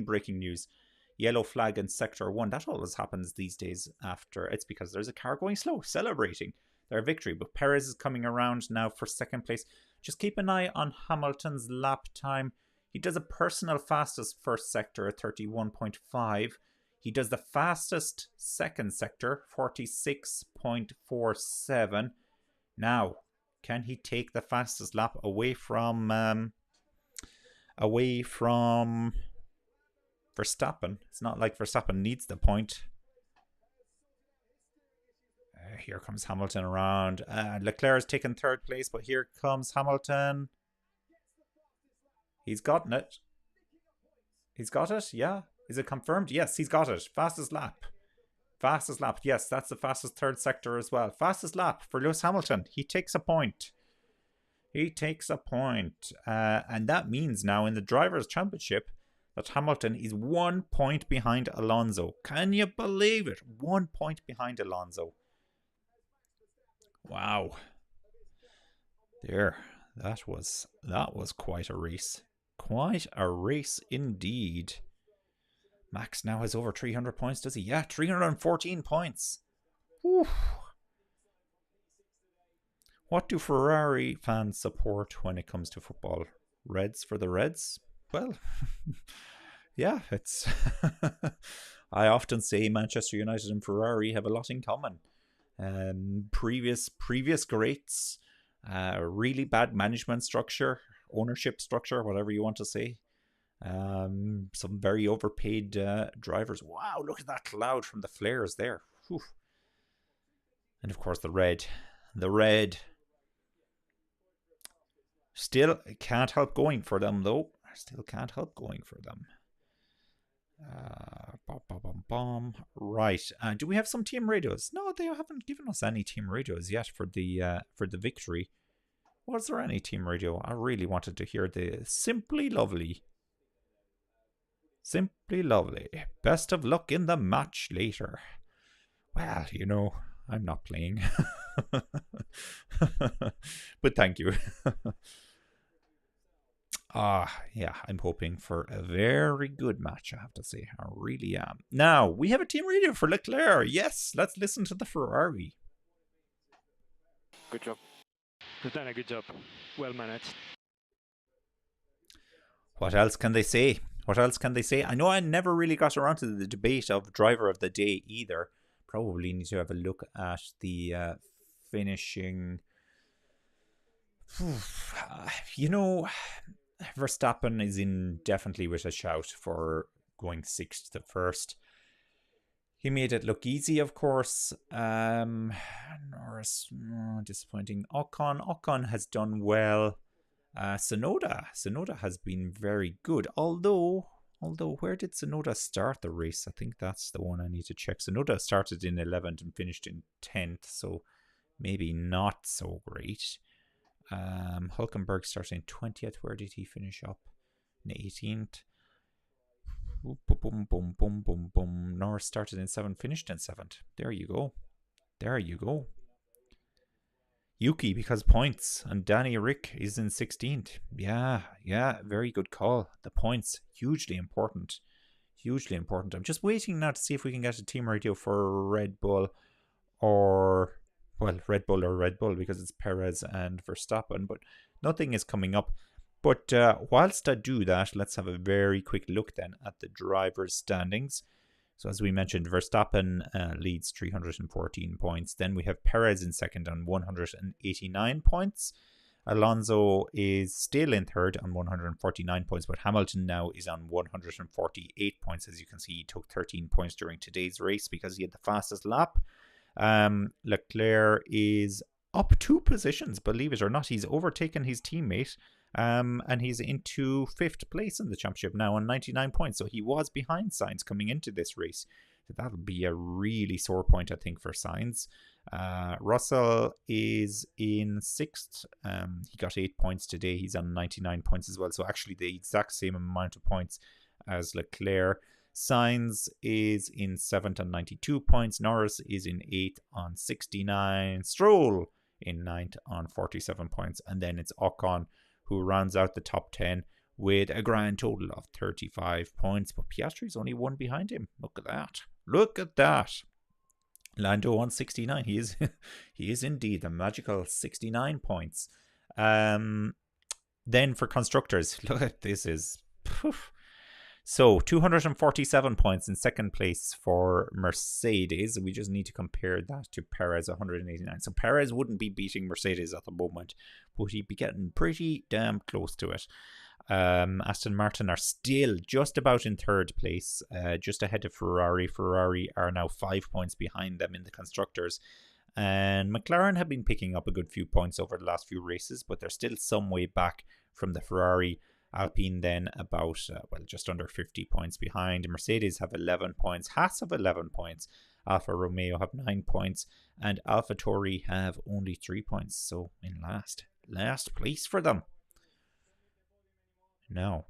breaking news. Yellow flag in Sector 1. That always happens these days after. It's because there's a car going slow, celebrating their victory. But Perez is coming around now for second place. Just keep an eye on Hamilton's lap time. He does a personal fastest first sector at 31.5. He does the fastest second sector, 46.47. Now, can he take the fastest lap away from Verstappen? It's not like Verstappen needs the point. Here comes Hamilton around. Leclerc has taken third place, but here comes Hamilton. He's gotten it. He's got it, yeah. Is it confirmed? Yes, he's got it. Fastest lap. Fastest lap. Yes, that's the fastest third sector as well. Fastest lap for Lewis Hamilton. He takes a point. He takes a point. And that means now in the Drivers' Championship that Hamilton is 1 point behind Alonso. Can you believe it? 1 point behind Alonso. Wow. There. That was quite a race. Quite a race indeed. Max now has over 300 points, does he? Yeah, 314 points. Whew. What do Ferrari fans support when it comes to football? Reds for the Reds? Well, yeah, it's... I often say Manchester United and Ferrari have a lot in common. Previous greats, really bad management structure, ownership structure, whatever you want to say. Some very overpaid drivers. Wow, look at that cloud from the flares there. Whew. And of course the red. The red. Still can't help going for them though. Still can't help going for them. Right. Do we have some team radios? No, they haven't given us any team radios yet for the victory. Was there any team radio? I really wanted to hear the Simply Lovely. Simply Lovely. Best of luck in the match later. Well, you know, I'm not playing. But thank you. Yeah, I'm hoping for a very good match, I have to say. I really am. Now, we have a team radio for Leclerc. Yes, let's listen to the Ferrari. Good job. You've done a good job. Well managed. What else can they say? What else can they say? I know I never really got around to the debate of driver of the day either. Probably need to have a look at the finishing. You know, Verstappen is in definitely with a shout for going 6th to 1st. He made it look easy, of course. Norris, disappointing. Ocon has done well. Sonoda has been very good. Although, where did Sonoda start the race? I think that's the one I need to check. Sonoda started in 11th and finished in 10th, so maybe not so great. Hülkenberg started in 20th. Where did he finish up? In 18th. Boom, boom, boom, boom, boom. Norris started in 7th, finished in 7th. There you go. There you go. Yuki because points, and Danny Rick is in 16th. Yeah, very good call. The points, hugely important. Hugely important. I'm just waiting now to see if we can get a team radio for Red Bull or Red Bull because it's Perez and Verstappen, but nothing is coming up. But whilst I do that, let's have a very quick look then at the drivers' standings. So as we mentioned, Verstappen leads 314 points. Then we have Perez in second on 189 points. Alonso is still in third on 149 points, but Hamilton now is on 148 points. As you can see, he took 13 points during today's race because he had the fastest lap. Leclerc is up 2 positions, believe it or not. He's overtaken his teammate, and he's into 5th place in the championship now on 99 points. So he was behind Sainz coming into this race. So that'll be a really sore point, I think, for Sainz. Russell is in 6th. He got 8 points today. He's on 99 points as well. So actually the exact same amount of points as Leclerc. Sainz is in 7th on 92 points. Norris is in 8th on 69. Stroll in 9th on 47 points. And then it's Ocon who rounds out the top 10 with a grand total of 35 points. But Piastri's only 1 behind him. Look at that. Look at that. Lando on 69. He is indeed the magical 69 points. Then for constructors, look at this is... Poof. So 247 points in 2nd place for Mercedes. We just need to compare that to Perez 189. So Perez wouldn't be beating Mercedes at the moment, but he'd be getting pretty damn close to it. Aston Martin are still just about in 3rd place, just ahead of Ferrari. Ferrari are now 5 points behind them in the constructors. And McLaren have been picking up a good few points over the last few races, but they're still some way back from the Ferrari. Alpine then about, just under 50 points behind. Mercedes have 11 points. Haas have 11 points. Alfa Romeo have 9 points. And AlphaTauri have only 3 points. So in last place for them. Now,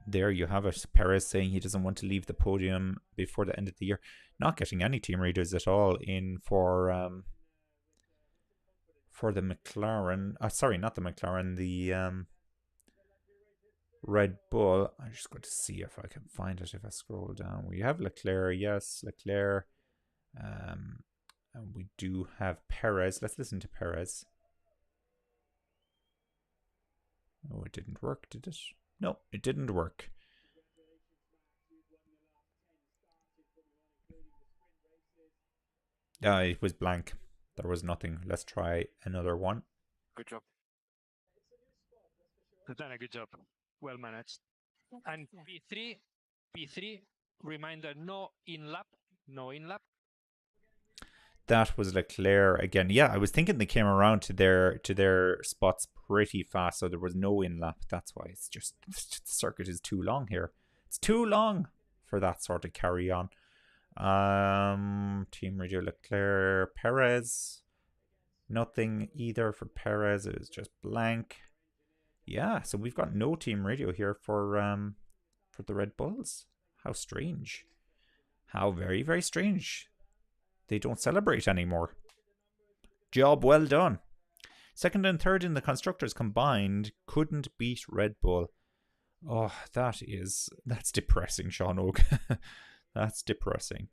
there you have it. Perez saying he doesn't want to leave the podium before the end of the year. Not getting any team radios at all in for the McLaren. Sorry, not the McLaren. The Red Bull. I'm just going to see if I can find it if I scroll down. We have Leclerc. Yes, Leclerc. And we do have Perez. Let's listen to Perez. Oh, it didn't work, did it? No, it didn't work. It was blank. There was nothing. Let's try another one. Good job. You've done a good job. Well managed. And P3, reminder, no in-lap. That was Leclerc again. Yeah, I was thinking they came around to their spots pretty fast, so there was no in-lap. That's why it's just the circuit is too long here. It's too long for that sort of carry on. Team radio Leclerc, Perez. Nothing either for Perez. It was just blank. Yeah, so we've got no team radio here for the Red Bulls. How strange. How very, very strange. They don't celebrate anymore. Job well done. 2nd and 3rd in the constructors combined couldn't beat Red Bull. Oh, that's depressing, Sean Oak. That's depressing.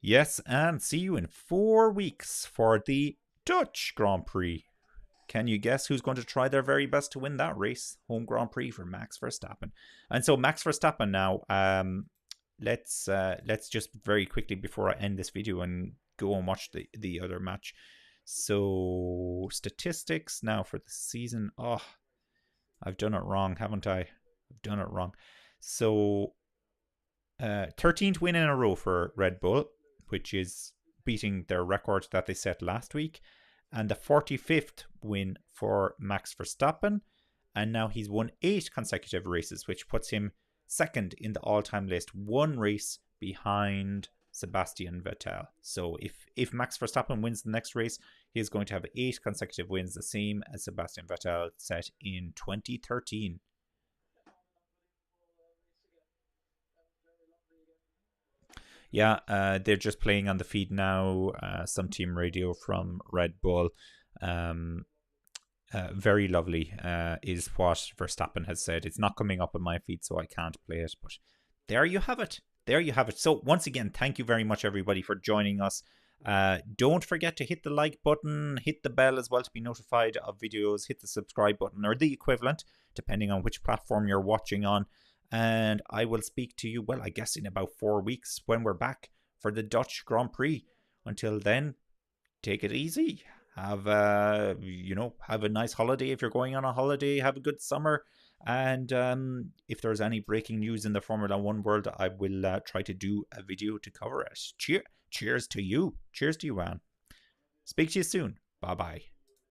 Yes, and see you in 4 weeks for the Dutch Grand Prix. Can you guess who's going to try their very best to win that race? Home Grand Prix for Max Verstappen. And so Max Verstappen now, let's just very quickly before I end this video and go and watch the other match. So statistics now for the season. Oh, I've done it wrong, haven't I? I've done it wrong. So 13th win in a row for Red Bull, which is beating their record that they set last week. And the 45th win for Max Verstappen. And now he's won 8 consecutive races, which puts him 2nd in the all-time list. 1 race behind Sebastian Vettel. So if Max Verstappen wins the next race, he is going to have 8 consecutive wins, the same as Sebastian Vettel set in 2013. Yeah, they're just playing on the feed now. Some team radio from Red Bull. Very lovely is what Verstappen has said. It's not coming up on my feed, so I can't play it. But there you have it. There you have it. So once again, thank you very much, everybody, for joining us. Don't forget to hit the like button, hit the bell as well to be notified of videos, hit the subscribe button or the equivalent, depending on which platform you're watching on. And I will speak to you, well, I guess in about 4 weeks when we're back for the Dutch Grand Prix. Until then, take it easy. Have a nice holiday if you're going on a holiday. Have a good summer. And if there's any breaking news in the Formula 1 world, I will try to do a video to cover it. Cheers to you. Cheers to you, Anne. Speak to you soon. Bye-bye.